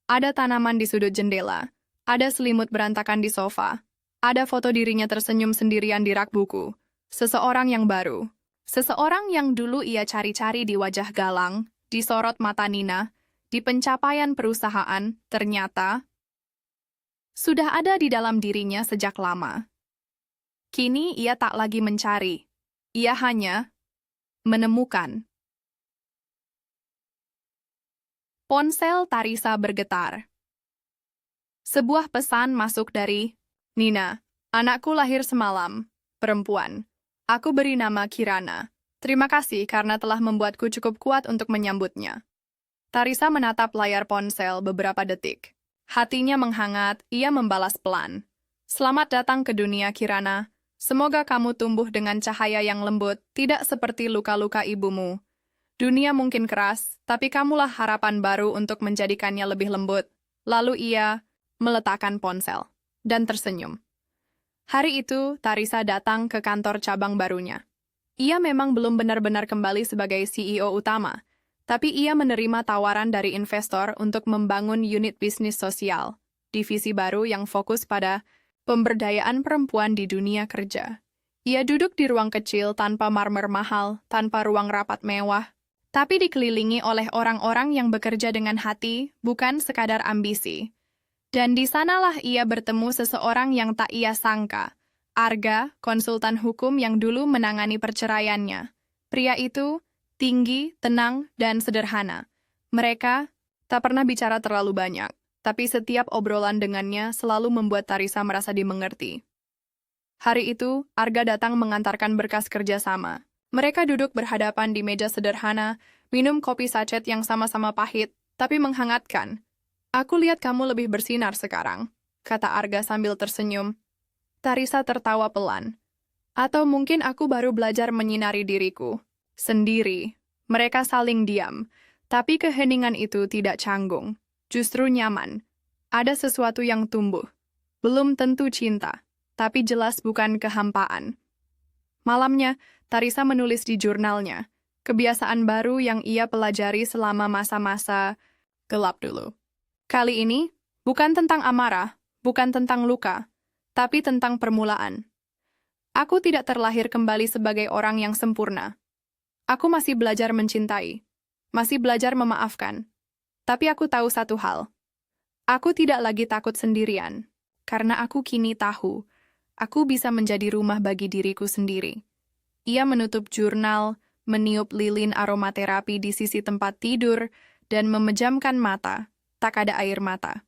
S1: Ada tanaman di sudut jendela, ada selimut berantakan di sofa, ada foto dirinya tersenyum sendirian di rak buku. Seseorang yang baru. Seseorang yang dulu ia cari-cari di wajah Galang, di sorot mata Nina, di pencapaian perusahaan, ternyata sudah ada di dalam dirinya sejak lama. Kini ia tak lagi mencari. Ia hanya menemukan. Ponsel Tarisa bergetar. Sebuah pesan masuk dari Nina. Anakku lahir semalam. Perempuan. Aku beri nama Kirana. Terima kasih karena telah membuatku cukup kuat untuk menyambutnya. Tarisa menatap layar ponsel beberapa detik. Hatinya menghangat, ia membalas pelan. Selamat datang ke dunia, Kirana. Semoga kamu tumbuh dengan cahaya yang lembut, tidak seperti luka-luka ibumu. Dunia mungkin keras, tapi kamulah harapan baru untuk menjadikannya lebih lembut. Lalu ia meletakkan ponsel dan tersenyum. Hari itu, Tarisa datang ke kantor cabang barunya. Ia memang belum benar-benar kembali sebagai CEO utama, tapi ia menerima tawaran dari investor untuk membangun unit bisnis sosial, divisi baru yang fokus pada pemberdayaan perempuan di dunia kerja. Ia duduk di ruang kecil tanpa marmer mahal, tanpa ruang rapat mewah, tapi dikelilingi oleh orang-orang yang bekerja dengan hati, bukan sekadar ambisi. Dan di sanalah ia bertemu seseorang yang tak ia sangka, Arga, konsultan hukum yang dulu menangani perceraiannya. Pria itu tinggi, tenang, dan sederhana. Mereka tak pernah bicara terlalu banyak, tapi setiap obrolan dengannya selalu membuat Tarisa merasa dimengerti. Hari itu, Arga datang mengantarkan berkas kerjasama. Mereka duduk berhadapan di meja sederhana, minum kopi sachet yang sama-sama pahit, tapi menghangatkan. Aku lihat kamu lebih bersinar sekarang, kata Arga sambil tersenyum. Tarisa tertawa pelan. Atau mungkin aku baru belajar menyinari diriku. Sendiri. Mereka saling diam, tapi keheningan itu tidak canggung. Justru nyaman. Ada sesuatu yang tumbuh. Belum tentu cinta, tapi jelas bukan kehampaan. Malamnya, Tarisa menulis di jurnalnya, kebiasaan baru yang ia pelajari selama masa-masa gelap dulu. Kali ini, bukan tentang amarah, bukan tentang luka, tapi tentang permulaan. Aku tidak terlahir kembali sebagai orang yang sempurna. Aku masih belajar mencintai, masih belajar memaafkan. Tapi aku tahu satu hal. Aku tidak lagi takut sendirian, karena aku kini tahu, aku bisa menjadi rumah bagi diriku sendiri. Ia menutup jurnal, meniup lilin aromaterapi di sisi tempat tidur, dan memejamkan mata. Tak ada air mata.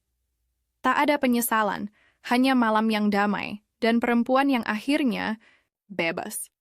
S1: Tak ada penyesalan, hanya malam yang damai, dan perempuan yang akhirnya bebas.